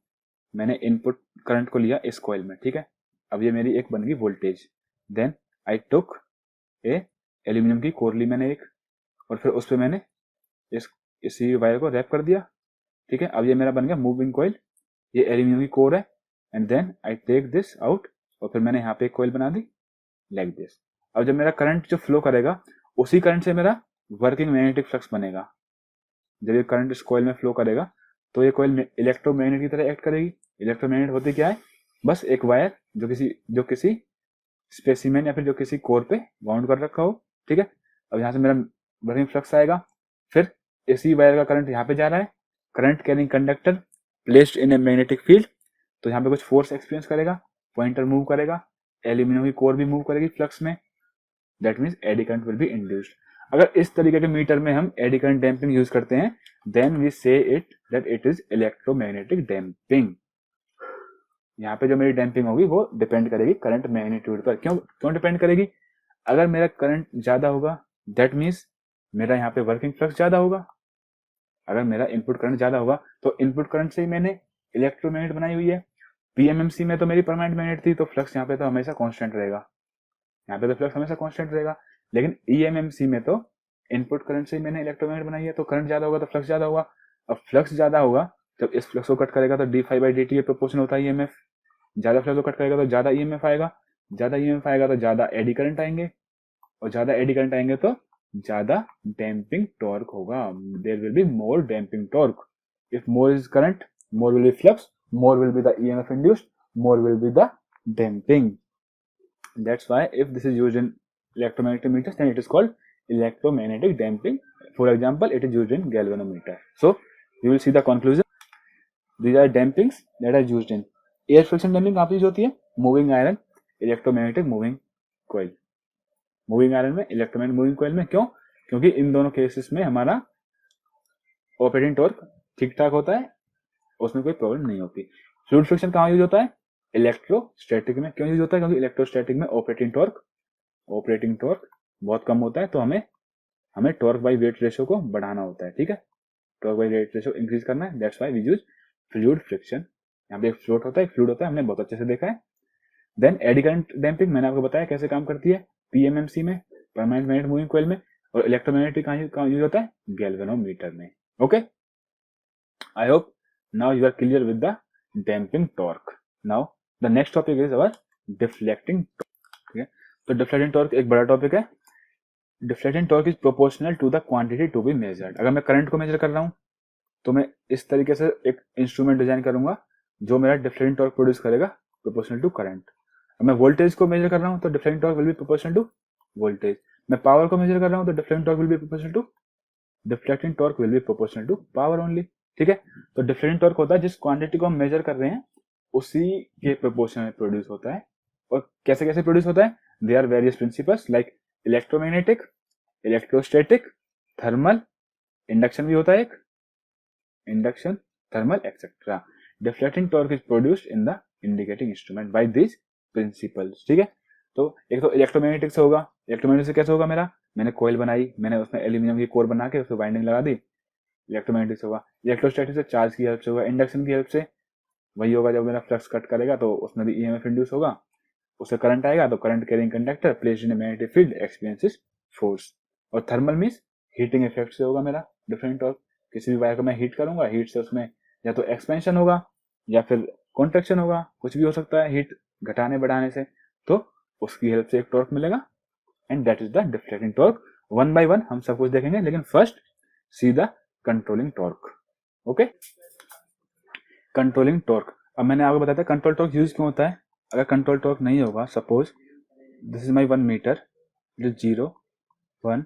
मैंने इनपुट करंट को लिया इस कॉइल में, ठीक है, अब ये मेरी एक बन गई voltage, then I took a aluminium की कोर ली मैंने एक, और फिर उस पर मैंने इसी वायर को रैप कर दिया, ठीक है। अब ये मेरा बन गया मूविंग कॉइल, ये एल्यूमिनियम की कोर है, and then I take this out, और फिर मैंने यहाँ पे एक कॉइल बना दी लाइक दिस। अब जब मेरा करंट जो फ्लो करेगा उसी करंट से मेरा वर्किंग मैग्नेटिक फ्लक्स बनेगा। जब ये करंट इस कॉइल में फ्लो करेगा तो ये कॉइल इलेक्ट्रोमैग्नेट की तरह एक्ट करेगी। इलेक्ट्रोमैग्नेट होती क्या है, बस एक वायर जो किसी स्पेसिमेन या फिर जो किसी कोर पे बाउंड कर रखा हो, ठीक है। अब यहाँ से मेरा वर्किंग फ्लक्स आएगा, फिर इसी वायर का करंट यहाँ पे जा रहा है, current carrying conductor placed in a magnetic field, तो यहाँ पे कुछ फोर्स एक्सपीरियंस करेगा, पॉइंटर मूव करेगा, एल्यूमिनियम की कोर भी मूव करेगी फ्लक्स में, that means AD current will be induced. अगर इस तरीके के मीटर में हम एडी करंट डैम्पिंग यूज करते हैं, देन वी से it that it is electromagnetic damping. यहाँ पे जो मेरी डैम्पिंग होगी वो डिपेंड करेगी करंट मैग्नीट्यूड पर। क्यों डिपेंड करेगी, अगर मेरा करंट ज्यादा होगा दैट मीन्स मेरा यहाँ पे वर्किंग फ्लक्स ज्यादा होगा। अगर मेरा इनपुट करंट ज्यादा होगा तो इनपुट करंट से ही मैंने इलेक्ट्रोमैग्नेट बनाई हुई है। पीएमएमसी में तो मेरी परमानेंट मैग्नेट थी, तो फ्लक्स यहाँ पे तो हमेशा कांस्टेंट रहेगा, यहाँ पे तो फ्लक्स हमेशा कांस्टेंट रहेगा। लेकिन ईएमएमसी में तो इनपुट करंट से ही मैंने इलेक्ट्रोमैग्नेट बनाई है, तो करंट ज्यादा होगा तो फ्लक्स ज्यादा होगा। अब फ्लक्स ज्यादा होगा, जब इस फ्लक्स को कट करेगा तो d∅dt प्रोपोर्शन होता है ईएमएफ, ज्यादा फ्लक्स को कट करेगा तो ज्यादा ईएमएफ आएगा, ज्यादा ईएमएफ आएगा तो ज्यादा एडी करंट आएंगे, और ज्यादा एडी करंट आएंगे तो ज्यादा डैम्पिंग टॉर्क होगा, there will be more damping torque. If more is current, more will be flux, more will be the EMF induced, more will be the damping. That's why if this is used in electromagnetic meters, then it is called electromagnetic damping. For example, it is used in galvanometer. So you will see the conclusion. These are dampings that are used in air friction damping. कहाँ पे use होती है, moving iron electromagnetic moving coil, moving iron में electromagnetic moving coil में। क्यों, क्योंकि इन दोनों cases में हमारा ऑपरेटिंग टॉर्क ठीक ठाक होता है, उसमें कोई प्रॉब्लम नहीं होती। फ्लूइड फ्रिक्शन कहाँ यूज होता है, इलेक्ट्रोस्टैटिक में। क्यों यूज होता है, क्योंकि इलेक्ट्रोस्टैटिक में ऑपरेटिंग टॉर्क बहुत कम होता है, तो हमें हमें टॉर्क बाई वेट रेशियो को बढ़ाना होता है, ठीक है, torque by weight ratio increase करना है, that's why we use fluid friction. यहाँ पे एक फ्लोट होता है, एक फ्लूइड होता है, हमने बहुत अच्छे से देखा है। देन एडी करंट डैम्पिंग मैंने आपको बताया कैसे काम करती है, पीएमएमसी में, परमानेंट मैग्नेट मूविंग कॉइल में, और इलेक्ट्रोमैग्नेटिक कहाँ यूज होता है, गैल्वेनोमीटर में। Okay, I hope now you are clear with the damping torque. Now the next topic is our deflecting torque. ठीक है, तो डिफ्लेक्टिंग टॉर्क एक बड़ा टॉपिक है। Deflecting torque is proportional to the quantity to be measured. अगर मैं current को measure कर रहा हूं तो मैं इस तरीके से एक इंस्ट्रूमेंट डिजाइन करूंगा जो मेरा डिफ्लेक्टिंग टॉर्क प्रोड्यूस करेगा प्रोपोर्शनल टू करंट। अगर मैं वोल्टेज को मेजर कर रहा हूं तो deflecting torque will be proportional to voltage. मैं पावर को मेजर कर रहा हूं तो deflecting torque will be proportional to power only. ठीक है, तो डिफ्लेक्टिंग टॉर्क होता है जिस क्वांटिटी को हम मेजर कर रहे हैं उसी के प्रोपोर्शन में प्रोड्यूस होता है। और कैसे कैसे प्रोड्यूस होता है, they are various principles like electromagnetic, electrostatic, thermal, induction भी होता है एक, induction, thermal etcetera. Deflecting torque is produced in the indicating instrument by this principles. ठीक है, तो एक तो इलेक्ट्रोमैग्नेटिक से होगा, इलेक्ट्रोमैग्नेटिक से कैसे होगा, मैंने कॉइल बनाई, मैंने उसमें एल्यूमिनियम की कोर बना के उसमें वाइंडिंग लगा दी, इलेक्ट्रोमैग्नेटिक से होगा। इलेक्ट्रोस्टैटिक से चार्ज की हेल्प से होगा, इंडक्शन की हेल्प से वही होगा जब मेरा फ्लक्स कट करेगा तो उसमें भी ईएमएफ इंड्यूस होगा, उससे करंट आएगा तो current carrying conductor placed in a magnetic field experiences force. और थर्मल मींस हीटिंग इफेक्ट से होगा मेरा डिफरेंट टॉर्क। किसी भी वायर को मैं हीट करूंगा, हीट से उसमें या तो एक्सपेंशन होगा या फिर कॉन्ट्रैक्शन होगा, कुछ भी हो सकता है हीट घटाने बढ़ाने से, तो उसकी हेल्प से एक टॉर्क मिलेगा and that is the deflecting torque. One by one हम सब कुछ देखेंगे, लेकिन first see the controlling torque. Okay, controlling torque. अब मैंने आपको बताया था कंट्रोल टॉर्क यूज क्यों होता है। अगर कंट्रोल टॉर्क नहीं होगा, suppose this is my 1 meter, it is 0 1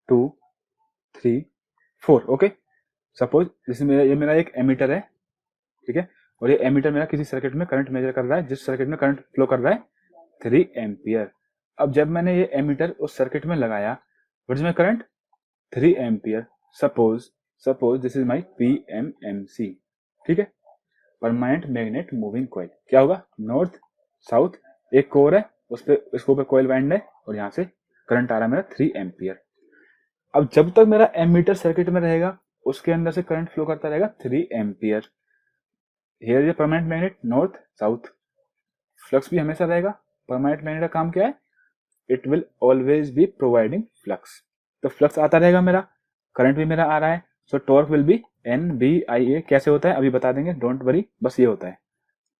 2 3 4। Okay, suppose this ये मेरा एक एमीटर है, ठीक है, और ये एमीटर मेरा किसी सर्किट में करंट मेजर कर रहा है, जिस सर्किट में करंट फ्लो कर रहा है 3 एम्पियर। अब जब मैंने ये एमीटर उस सर्किट में लगाया, what is my current, 3 ampere. Suppose this is my PMMC, ठीक है, परमानेंट मैग्नेट मूविंग कॉइल। क्या होगा, नॉर्थ साउथ एक कोर है, उस पे इसके ऊपर कॉइल वाइंड है और यहाँ से करंट आ रहा है मेरा 3 एम्पियर। अब जब तक मेरा एमीटर सर्किट में रहेगा उसके अंदर से करंट फ्लो करता रहेगा 3 ampere. Here is permanent magnet north south, flux भी हमेशा रहेगा। परमानेंट मैग्नेट का काम क्या है, it will always be providing flux, तो फ्लक्स आता रहेगा मेरा, करंट भी मेरा आ रहा है, सो टॉर्क विल बी NBIA। कैसे होता है अभी बता देंगे, डोंट वरी, बस ये होता है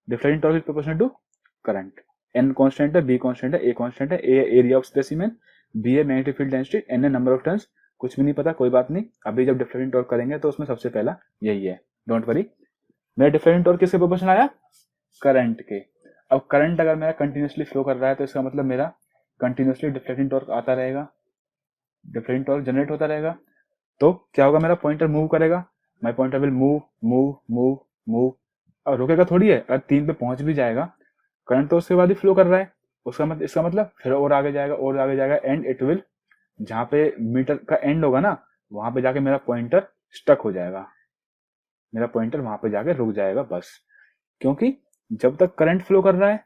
different torque is proportional to current. N constant है, B कांस्टेंट है, A कांस्टेंट है, A area of specimen, B है मैग्नेटिक फील्ड डेंसिटी, N है नंबर ऑफ टर्न्स। कुछ भी नहीं पता, कोई बात नहीं, अभी जब डिफरेंट टॉर्क करेंगे तो उसमें सबसे पहला यही है, डोंट वरी। मेरा डिफरेंट टॉर्क किसके प्रोपोर्शनल आया, करंट के। अब करंट अगर मेरा कंटिन्यूसली फ्लो कर रहा है तो इसका मतलब मेरा कंटिन्यूसली डिफरेंट टॉर्क आता रहेगा, डिफरेंट टॉर्क जनरेट होता रहेगा। तो क्या होगा, मेरा पॉइंटर मूव करेगा, my pointer will move move move move. अब रुकेगा थोड़ी है, अगर 3 पे पहुंच भी जाएगा करंट तो उसके बाद ही फ्लो कर रहा है, इसका मतलब फिर और आगे जाएगा और आगे जाएगा, एंड इट विल, जहां पे मीटर का एंड होगा ना वहां पे जाके मेरा पॉइंटर स्टक हो जाएगा, मेरा पॉइंटर वहां पे जाके रुक जाएगा बस। क्योंकि जब तक करंट फ्लो कर रहा है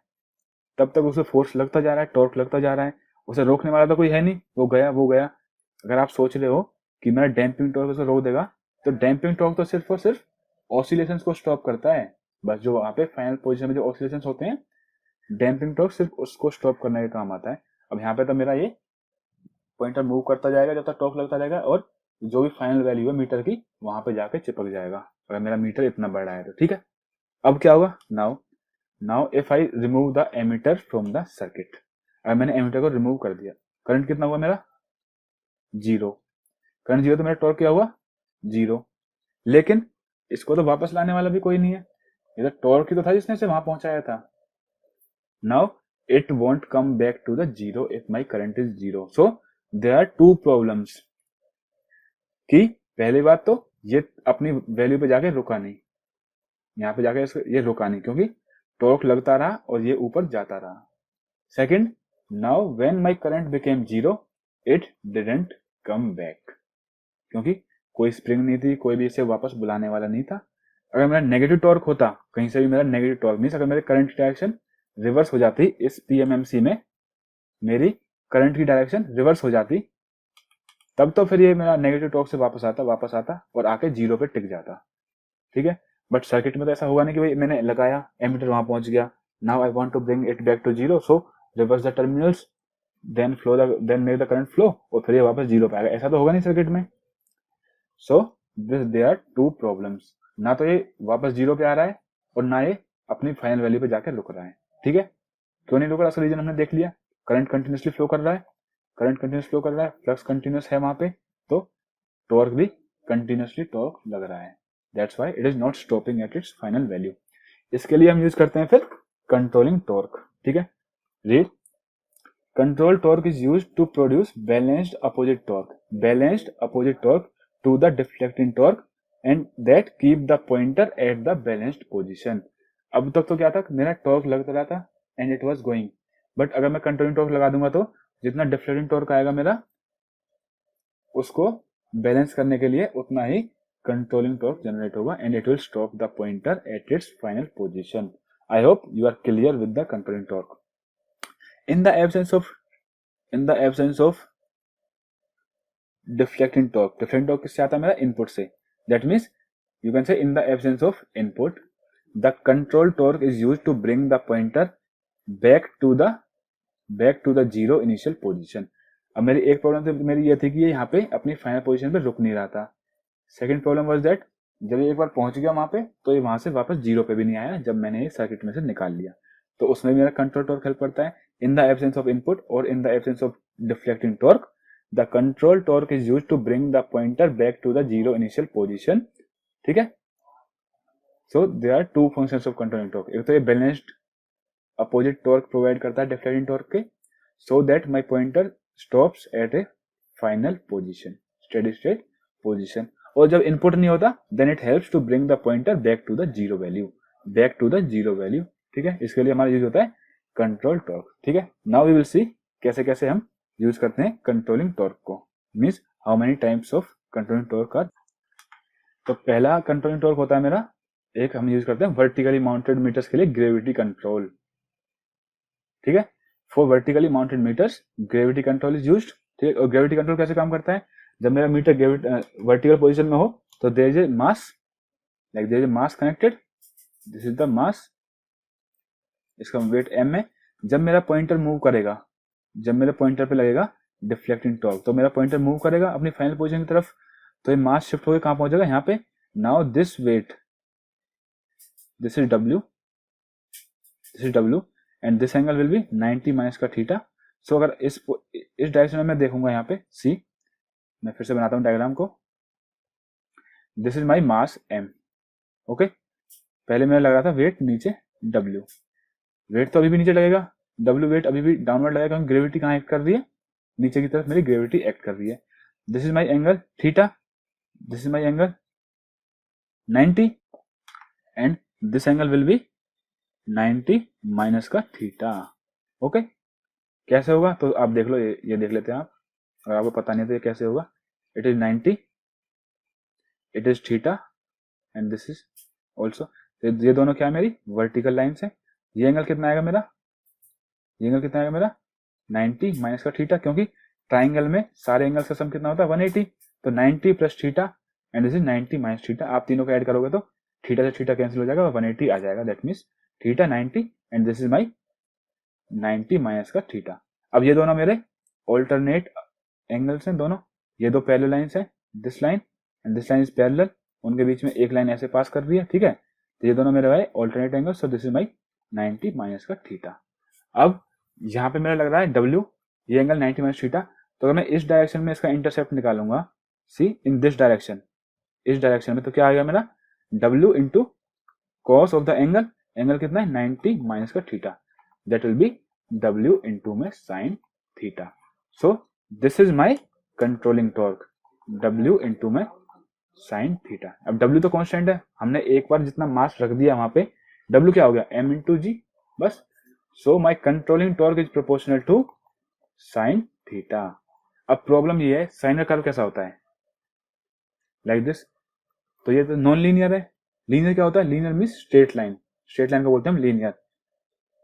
तब तक उसे फोर्स लगता जा रहा है, टॉर्क लगता जा रहा है, उसे रोकने वाला तो कोई है नहीं, वो गया। अगर आप सोच रहे हो कि मेरा डैम्पिंग टॉर्क उसे रोक देगा, तो डैम्पिंग टॉर्क तो सिर्फ और सिर्फ ऑसिलेशंस को स्टॉप करता है बस, जो वहां पे फाइनल पोजीशन में जो ऑसिलेशंस होते हैं, डैम्पिंग टॉर्क सिर्फ उसको स्टॉप करने का काम आता है। अब यहाँ पे तो मेरा ये पॉइंटर मूव करता जाएगा जब तक टॉर्क लगता रहेगा, और जो भी फाइनल वैल्यू है मीटर की वहां पे जाके चिपक जाएगा, अगर मेरा मीटर इतना बड़ा है तो। ठीक है, अब क्या होगा, now if I remove the ammeter from the circuit, अगर मैंने एमीटर को रिमूव कर दिया, करंट कितना हुआ मेरा, 0। करंट 0 तो मेरा टॉर्क क्या हुआ, 0। लेकिन इसको तो वापस लाने वाला भी कोई नहीं है, ये तो टॉर्क ही तो था जिसने इसे वहां पहुंचाया था। Now it won't come back to the 0 if my current is 0। So there are 2 problems, कि पहली बात तो ये अपनी वैल्यू पे जाके रुका नहीं, यहाँ पे जाके ये रुका नहीं क्योंकि टॉर्क लगता रहा और ये ऊपर जाता रहा। Second, now when my current became 0 it didn't come back, क्योंकि कोई स्प्रिंग नहीं थी, कोई भी इसे वापस बुलाने वाला नहीं था। अगर मेरा नेगेटिव टॉर्क होता, कहीं से भी मेरा नेगेटिव टॉर्क मींस अगर मेरे करंट की डायरेक्शन रिवर्स हो जाती, इस PMMC में मेरी करंट की डायरेक्शन रिवर्स हो जाती, तब तो फिर ये मेरा नेगेटिव टॉर्क से वापस आता और आके जीरो पे टिक जाता, ठीक है। बट सर्किट में तो ऐसा होगा नहीं कि भाई मैंने लगाया, एमीटर वहां पहुंच गया, now I want to bring it back to zero, so reverse the terminals, then make the current flow, और फिर ये वापस जीरो पे आएगा, ऐसा तो होगा नहीं सर्किट में। So there are two problems, ना तो ये वापस जीरो पे आ रहा है और ना ये अपनी फाइनल वैल्यू पे जाके रुक रहा है, ठीक है। क्यों नहीं रुक रहा, उसका रीजन हमने देख लिया, करंट कंटिन्यूसली फ्लो कर रहा है, करंट कंटिन्यूस फ्लो कर रहा है, फ्लक्स कंटिन्यूस है वहां पे, तो टॉर्क भी कंटिन्यूसली टॉर्क लग रहा है, that's why it is not stopping eight its final value. इसके लिए हम यूज करते हैं फिर कंट्रोलिंग टॉर्क, ठीक है। Read, control torque is used to produce balanced opposite torque to the deflecting torque and that keep the pointer at the balanced position। अब तक तो क्या था, मेरा टॉर्क लगता रहा था and it was going, but अगर मैं कंट्रोलिंग टॉर्क लगा दूंगा तो जितना डिफ्लेक्टिंग टॉर्क आएगा मेरा, उसको बैलेंस करने के लिए उतना ही कंट्रोलिंग टॉर्क जनरेट होगा and it will stop the pointer at its final position. I hope you are clear with the controlling torque. In the absence of deflecting torque किससे आता है मेरा, इनपुट से, that means you can say in the absence of input the control torque is used to bring the pointer back to the zero initial position। अब मेरी एक problem तो मेरी ये थी कि ये यहाँ पे अपनी फाइनल पोजीशन पे रुक नहीं रहा था। सेकंड प्रॉब्लम वाज दैट जब ये एक बार पहुंच गया वहां पे तो ये वहां से वापस जीरो पे भी नहीं आया जब मैंने ये सर्किट में से निकाल लिया, तो उसमें मेरा कंट्रोल टॉर्क हेल्प करता है। In the absence of input or in the absence of deflecting torque, the control torque is used to bring the pointer back to the zero initial position, ठीक है। So there are two functions of controlling torque, एक तो ये balanced opposite torque provide करता है deflecting torque के, so that my pointer stops at a final position, steady state position, और जब input नहीं होता then it helps to bring the pointer back to the zero value, ठीक है। इसके लिए हमारा यूज होता है कंट्रोल टॉर्क, ठीक है। नाउ वी विल सी कैसे कैसे हम यूज करते हैं कंट्रोलिंग टॉर्क को, means how many types of controlling torque are. तो पहला कंट्रोलिंग टॉर्क होता है मेरा, एक हम यूज करते हैं वर्टिकली माउंटेड मीटर्स के लिए ग्रेविटी कंट्रोल, ठीक है। For vertically mounted meters gravity control is used, ठीक है। और ग्रेविटी कंट्रोल कैसे काम करता है, जब मेरा मीटर वर्टिकल पोजिशन में हो तो there is a mass, like there is a mass connected, this is the mass, इसका वेट m है। जब मेरा पॉइंटर मूव करेगा, जब मेरे पॉइंटर पे लगेगा डिफ्लेक्टिंग टॉर्क, तो मेरा पॉइंटर मूव करेगा अपनी फाइनल पोजीशन की तरफ, तो ये मास शिफ्ट होकर कहां पहुंचेगा, यहाँ पे। Now this weight, this is w and this angle will be 90 minus का थीटा। सो अगर इस डायरेक्शन में मैं देखूंगा यहाँ पे सी, मैं फिर से बनाता हूँ डायग्राम को, this is my mass m, okay. पहले मेरा लग रहा था वेट नीचे w, वेट तो अभी भी नीचे लगेगा, W वेट अभी भी डाउनवर्ड लगेगा क्योंकि ग्रेविटी कहाँ एक्ट कर रही है, नीचे की तरफ मेरी ग्रेविटी एक्ट कर रही है। This is my angle theta, this is my angle 90 and this angle will be 90 minus का थीटा, ओके। कैसे होगा तो आप देख लो, ये देख लेते हैं आप, अगर आपको पता नहीं तो ये कैसे होगा। It is 90, it is theta and this is also, ये दोनों क्या है मेरी वर्टिकल लाइन्स है। ये एंगल कितना आएगा मेरा, ये एंगल कितना आएगा मेरा 90 माइनस का थीटा, क्योंकि ट्राइंगल में सारे एंगल्स का सम कितना होता है 180, तो 90 plus theta and this is 90 minus theta, आप तीनों को ऐड करोगे तो थीटा से थीटा कैंसिल हो जाएगा, 180 आ जाएगा, that means theta 90 and this is my 90 minus का थीटा। अब ये दोनों मेरे ऑल्टरनेट एंगल्स हैं दोनों, ये दो पैरेलल लाइंस हैं, this line and this line is parallel, उनके बीच में एक लाइन ऐसे पास कर रही है, ठीक है। तो ये दोनों मेरे भाई alternate angle, so this is my 90 minus का थीटा। अब यहाँ पे मेरा लग रहा है W, ये एंगल 90 माइनस थीटा, तो अगर मैं इस डायरेक्शन में इसका इंटरसेप्ट निकालूंगा, सी इन दिस डायरेक्शन, इस डायरेक्शन में, तो क्या आएगा मेरा W into cos of the angle, angle कितना है 90 माइनस का theta, that will be W into में sine theta. So this is my controlling torque, W into में साइन थीटा। अब W तो कॉन्स्टेंट है, हमने एक बार जितना मास रख दिया वहां पे, W क्या हो गया m इंटू जी, बस। So my controlling torque is proportional to sine theta. अब प्रॉब्लम ये है साइन का कर्व कैसा होता है, लाइक दिस, तो ये तो नॉन लीनियर है। लीनियर क्या होता है, linear means straight line, straight line को बोलते हैं हम लीनियर।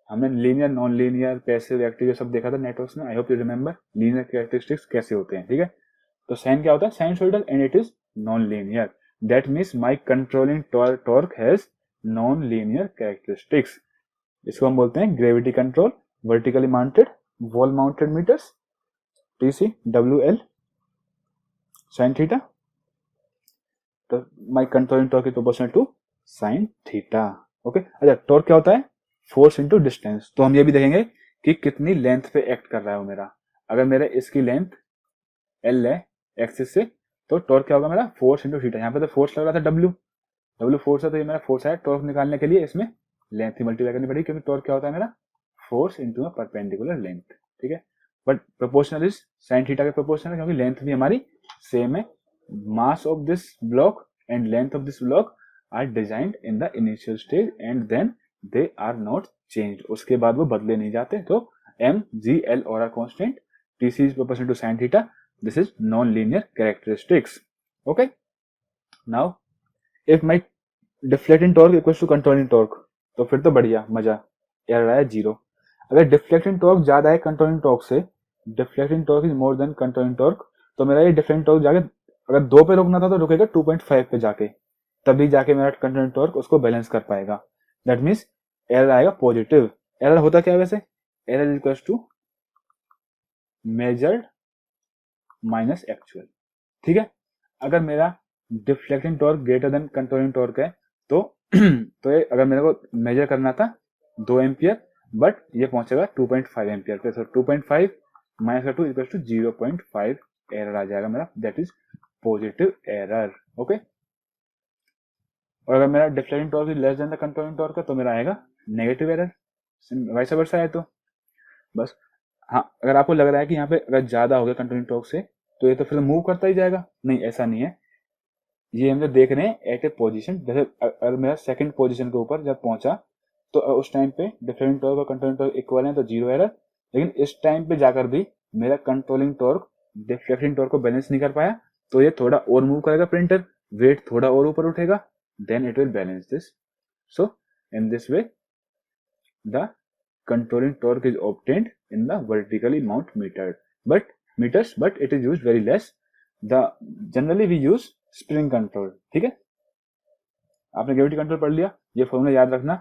हमने linear, non linear, passive, active ये सब देखा था नेटवर्क्स में, आई hope you remember linear characteristics कैसे होते हैं, ठीक है। तो साइन क्या होता है, sinusoidal, and it is non linear. That means my controlling torque has non linear characteristics. इसको हम बोलते हैं gravity control, vertically mounted, wall mounted meters, TC W L sine theta. तो my controlling torque is proportional to sine theta. Okay. अच्छा, torque क्या होता है, force into distance. तो हम ये भी देखेंगे कि कितनी लेंथ पे एक्ट कर रहा है वो मेरा. अगर मेरा इसकी लेंथ एल है एक्सिस से, तो टॉर्क क्या होगा मेरा, फोर्स इनटू थीटा. यहाँ पे तो फोर्स लग रहा था डब्ल्यू फोर्स है, तो ये मेरा फोर्स है. टॉर्क निकालने के लिए इसमें लेंथ ही मल्टीप्लाई करनी पड़ेगी, क्योंकि टॉर्क क्या होता है मेरा, force into a perpendicular length. ठीक है. But proportional is sine theta के प्रोपोर्शनल है, क्योंकि लेंथ भी हमारी सेम है. Mass of this block and length of this block are designed in the initial stage and then they are not changed. उसके बाद वो बदले नहीं जाते. तो एम जी एल और R constant, TC is proportional to sine theta. This is non linear characteristics. Okay. Now if my deflecting torque equals to controlling torque, तो फिर तो बढ़िया मजा, एरर आया 0. अगर डिफ्लेक्टिंग टॉर्क ज्यादा है कंट्रोलिंग टॉर्क से, deflecting torque is more than controlling torque, तो मेरा ये डिफ्लेक्टिंग टॉर्क जाके अगर 2 पे रुकना था तो रुकेगा 2.5 पे जाके, तभी जाके मेरा कंट्रोलिंग टॉर्क उसको बैलेंस कर पाएगा. दैट मीन्स एरर आएगा पॉजिटिव. एरर होता क्या है वैसे, error equals to measured minus actual. ठीक है. अगर मेरा deflecting torque greater then controlling torque है, तो तो ये अगर मेरे को मेजर करना था 2 एम्पियर, बट ये पहुंचेगा 2.5 एम्पियर पे. तो 2.5 माइनस 2 इक्वल्स टू 0.5 एरर आ जाएगा मेरा. That is positive error. Okay. और अगर मेरा deflecting torque is less than the controlling torque है, तो मेरा आएगा नेगेटिव एरर. वैसा वर्सा है. तो बस. हाँ, अगर आपको लग रहा है कि यहाँ पे अगर ज्यादा हो गया कंट्रोलिंग टॉर्क से, तो ये तो फिर मूव करता ही जाएगा. नहीं, ऐसा नहीं है. ये हम जो देख रहे हैं एट ए पोजीशन, जैसे अगर मेरा सेकंड पोजीशन के ऊपर जब पहुंचा, तो उस टाइम पे डिफरेंट टॉर्क और कंट्रोलिंग टॉर्क इक्वल है, तो 0 एरर. लेकिन इस टाइम पे जाकर भी मेरा कंट्रोलिंग टॉर्क डिफ्लेक्टिंग टॉर्क को बैलेंस नहीं कर पाया, तो ये थोड़ा और मूव करेगा प्रिंटर, वेट थोड़ा और ऊपर उठेगा, then it will balance this. So in this way the controlling torque is obtained in the vertically mount meters, but it is used very less. Generally we use spring control. ठीक है. आपने gravity control पढ़ लिया, ये formula याद रखना,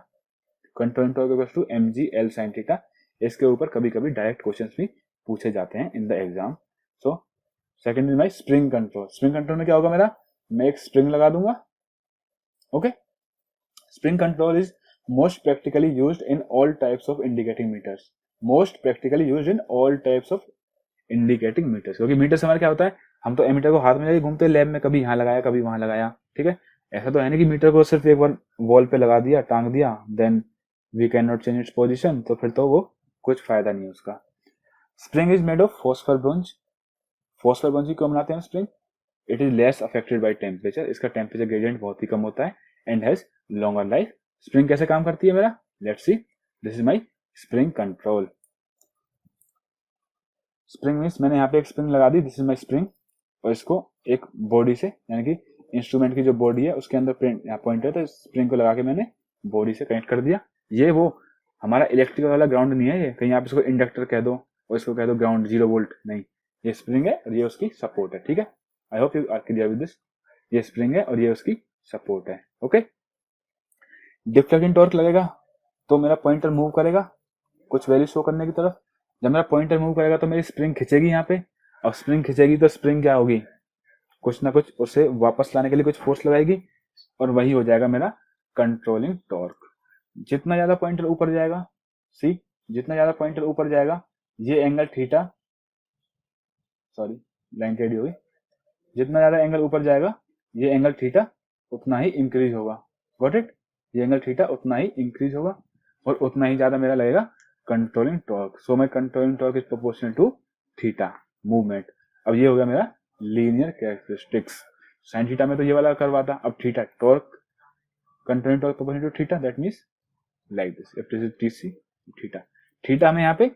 controlling torque equals to mg l sin theta. इसके ऊपर कभी कभी डायरेक्ट क्वेश्चंस भी पूछे जाते हैं in the exam. So second is my spring control. Spring control में क्या होगा मेरा, मैं एक स्प्रिंग लगा दूंगा. Okay. Spring control is most practically used in all types of indicating meters. Most practically used in all types of indicating meters. क्योंकि metre से हमारा क्या होता है, हम तो एमीटर को हाथ में लेके घूमते हैं लैब में, कभी यहाँ लगाया कभी वहां लगाया. ठीक है. ऐसा तो है नहीं कि मीटर को सिर्फ एक बार वॉल पे लगा दिया, टांग दिया, then we cannot change its position, तो फिर तो वो कुछ फायदा नहीं है उसका. Spring is made of phosphor bronze. Phosphor bronze क्यों बनाते हैं spring, it is less affected by temperature. इसका टेम्परेचर ग्रेडियंट बहुत ही कम होता है and has longer life. Spring कैसे काम करती है मेरा, let's see. This is my spring control. Spring means मैंने यहाँ पे एक स्प्रिंग लगा दी, दिस इज माय स्प्रिंग, और इसको एक बॉडी से, यानी कि इंस्ट्रूमेंट की जो बॉडी है उसके अंदर यहाँ पॉइंटर, तो स्प्रिंग को लगा के मैंने बॉडी से कनेक्ट कर दिया. ये वो हमारा इलेक्ट्रिकल वाला ग्राउंड नहीं है, ये कहीं आप इसको इंडक्टर कह दो और इसको कह दो ग्राउंड 0 वोल्ट, नहीं. ये स्प्रिंग है और ये उसकी सपोर्ट है. ठीक है. I hope you are clear with this. ये स्प्रिंग है और ये उसकी सपोर्ट है. ओके. डिफ्लेक्टिंग टॉर्क लगेगा तो मेरा पॉइंटर मूव करेगा कुछ वैल्यू शो करने की तरफ. जब मेरा पॉइंटर मूव करेगा तो मेरी स्प्रिंग खिंचेगी यहाँ पे, और स्प्रिंग खिंचेगी तो स्प्रिंग क्या होगी, कुछ ना कुछ उसे वापस लाने के लिए कुछ फोर्स लगाएगी, और वही हो जाएगा मेरा कंट्रोलिंग टॉर्क. जितना ज्यादा पॉइंटर ऊपर जाएगा, सी, जितना ज्यादा पॉइंटर ऊपर जाएगा, ये एंगल थीटा, सॉरी लाइन टेढ़ी होगी, जितना ज्यादा एंगल ऊपर जाएगा ये एंगल थीटा उतना ही इंक्रीज होगा. Got it. ये एंगल थीटा उतना ही इंक्रीज होगा और उतना ही ज्यादा मेरा लगेगा controlling torque. So my controlling torque is proportional to theta movement. अब ये हो गया मेरा लीनियर कैरेक्टरिस्टिक्स. साइन थीटा में तो ये वाला करवा था, अब theta torque controlling torque proportional to theta, that means like this. If this is TC theta. Theta में यहाँ पे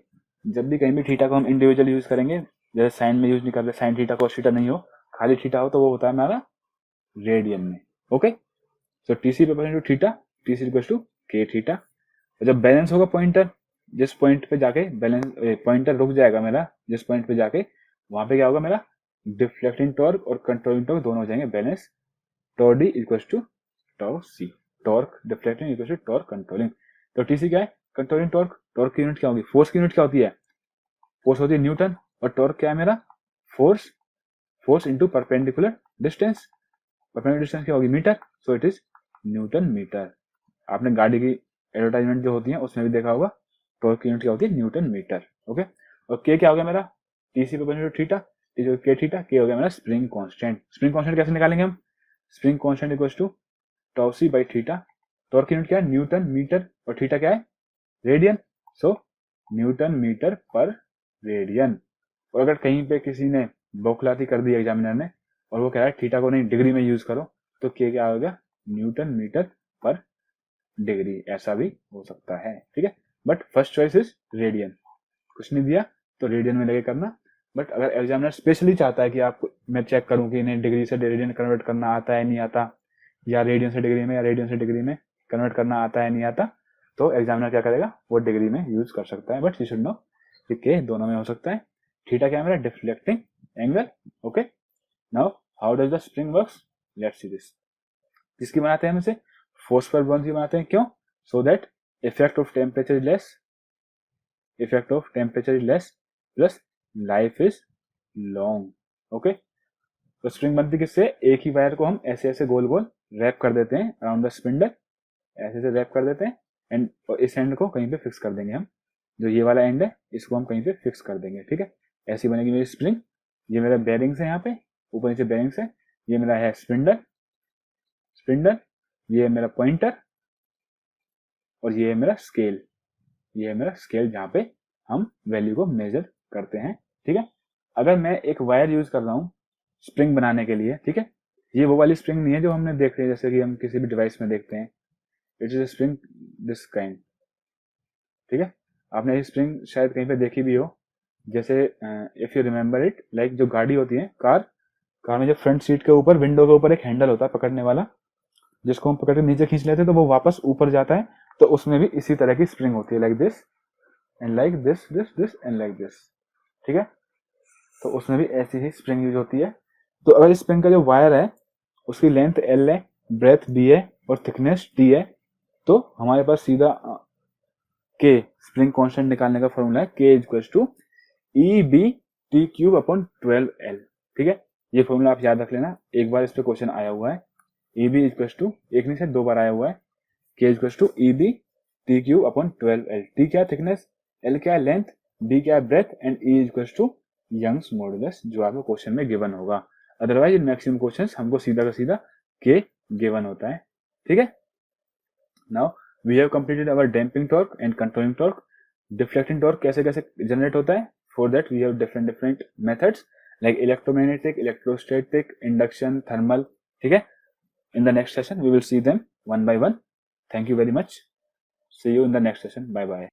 जब भी कहीं भी थीटा को हम इंडिविजुअल यूज करेंगे, जैसे साइन में यूज नहीं करते, साइन थीटा कॉस थीटा नहीं हो, खाली थीटा हो, तो वो होता है हमारा रेडियन में. Okay. So TC proportional to theta, TC equals to K theta. जब बैलेंस होगा पॉइंटर, जिस पॉइंट पे जाके बैलेंस पॉइंटर रुक जाएगा मेरा, जिस पॉइंट पे जाके, वहां पे क्या होगा मेरा डिफ्लेक्टिंग टॉर्क और कंट्रोलिंग टॉर्क दोनों हो जाएंगे balance, torque D equals to torque C, torque deflecting equals to torque controlling. तो टीसी क्या है, कंट्रोलिंग टॉर्क, टॉर्क की यूनिट क्या होगी, फोर्स की यूनिट क्या होती है, फोर्स होती है न्यूटन, और टॉर्क क्या है मेरा, force, force into perpendicular distance, perpendicular distance क्या होगी meter, so it is newton meter. आपने गाड़ी की एडवर्टाइजमेंट जो होती है उसमें भी देखा होगा, टॉर्क की यूनिट क्या होती है न्यूटन मीटर। ओके, और के क्या हो गया मेरा, टीसी पे थीटा, के थीटा, के हो गया मेरा स्प्रिंग कांस्टेंट। स्प्रिंग कांस्टेंट कैसे निकालेंगे हम, spring constant equals to tau C by theta, torque की यूनिट क्या है न्यूटन मीटर, और थीटा क्या है radian, so newton meter per radian. और अगर कहीं पे किसी ने बौखलाती कर दी एग्जामिनर ने और वो कह रहा है थीटा को नहीं डिग्री में यूज करो, तो के क्या होगा न्यूटन मीटर पर डिग्री, ऐसा भी हो सकता है, ठीक है। But first choice is radian, कुछ नहीं दिया तो रेडियन में लगे करना। बट अगर एग्जामिनर स्पेशली चाहता है कि आप मैं चेक करूं कि इन्हें डिग्री से रेडियन कन्वर्ट करना आता है नहीं आता, या रेडियन से डिग्री में या रेडियन से डिग्री में कन्वर्ट करना आता है नहीं आता, तो एग्जामिनर क्या करेगा वो डिग्री में यूज कर सकता है। बट यू शुड नो के दोनों में हो सकता है। थीटा क्या है मेरा deflecting angle. Okay, now how does the spring works, let's see this. किसकी बनाते हैं हम इसे, फोर्स पर बॉन्ड की बनाते हैं, क्यों, so that effect of temperature is less, effect of temperature is less plus life is long. Okay, तो स्प्रिंग बनती किससे, एक ही वायर को हम ऐसे ऐसे गोल गोल रैप कर देते हैं अराउंड द स्पिंडल, ऐसे ऐसे रैप कर देते हैं एंड इस एंड को कहीं पे फिक्स कर देंगे हम, जो ये वाला एंड है इसको हम कहीं पे फिक्स कर देंगे, ठीक है। ऐसी बनेगी मेरी स्प्रिंग। ये मेरा बेरिंग्स है, यहाँ पे ऊपर नीचे बेरिंग्स है, ये मेरा है स्पिंडल, स्पिंडल, ये है मेरा पॉइंटर, और ये है मेरा स्केल, ये है मेरा स्केल जहाँ पे हम वैल्यू को मेजर करते हैं, ठीक है। अगर मैं एक वायर यूज कर रहा हूँ स्प्रिंग बनाने के लिए, ठीक है, ये वो वाली स्प्रिंग नहीं है जो हमने देख रही है जैसे कि हम किसी भी डिवाइस में देखते हैं, it is spring this kind, ठीक है। आपने ये स्प्रिंग शायद कहीं पे देखी भी हो, जैसे if you remember it, like जो गाड़ी होती है कार, कार में जो फ्रंट सीट के ऊपर विंडो के ऊपर एक हैंडल होता है पकड़ने वाला, जिसको हम पकड़ के नीचे खींच लेते हैं तो वो वापस ऊपर जाता है, तो उसमें भी इसी तरह की स्प्रिंग होती है, like this and like this this this and like this, ठीक है। तो उसमें भी ऐसी ही स्प्रिंग यूज होती है। तो अगर स्प्रिंग का जो वायर है उसकी लेंथ L है, ब्रेथ B है और थिकनेस T है, तो हमारे पास सीधा K स्प्रिंग कांस्टेंट निकालने का फॉर्मूला है, K इक्वल्स टू EB/T³/12L, ठीक है। ये फॉर्मूला आप याद रख लेना, एक बार इस पे क्वेश्चन आया हुआ है, EB इक्वल्स टू, एक नहीं से दो बार आया हुआ है, K equals to EB/T³/12L। T क्या थिकनेस, L क्या लेंथ, B क्या breadth and E equals to Young's modulus, जो आपको क्वेश्चन में गिवन होगा। अदरवाइज इन मैक्सिमम क्वेश्चंस हमको सीधा का सीधा K गिवन होता है, ठीक है। Now we have completed our damping torque and controlling torque. Deflecting torque कैसे कैसे जनरेट होता है, for that we have different methods like electromagnetic, electrostatic, induction, thermal, ठीक है। In the next session we will see them one by one. Thank you very much. See you in the next session. Bye bye.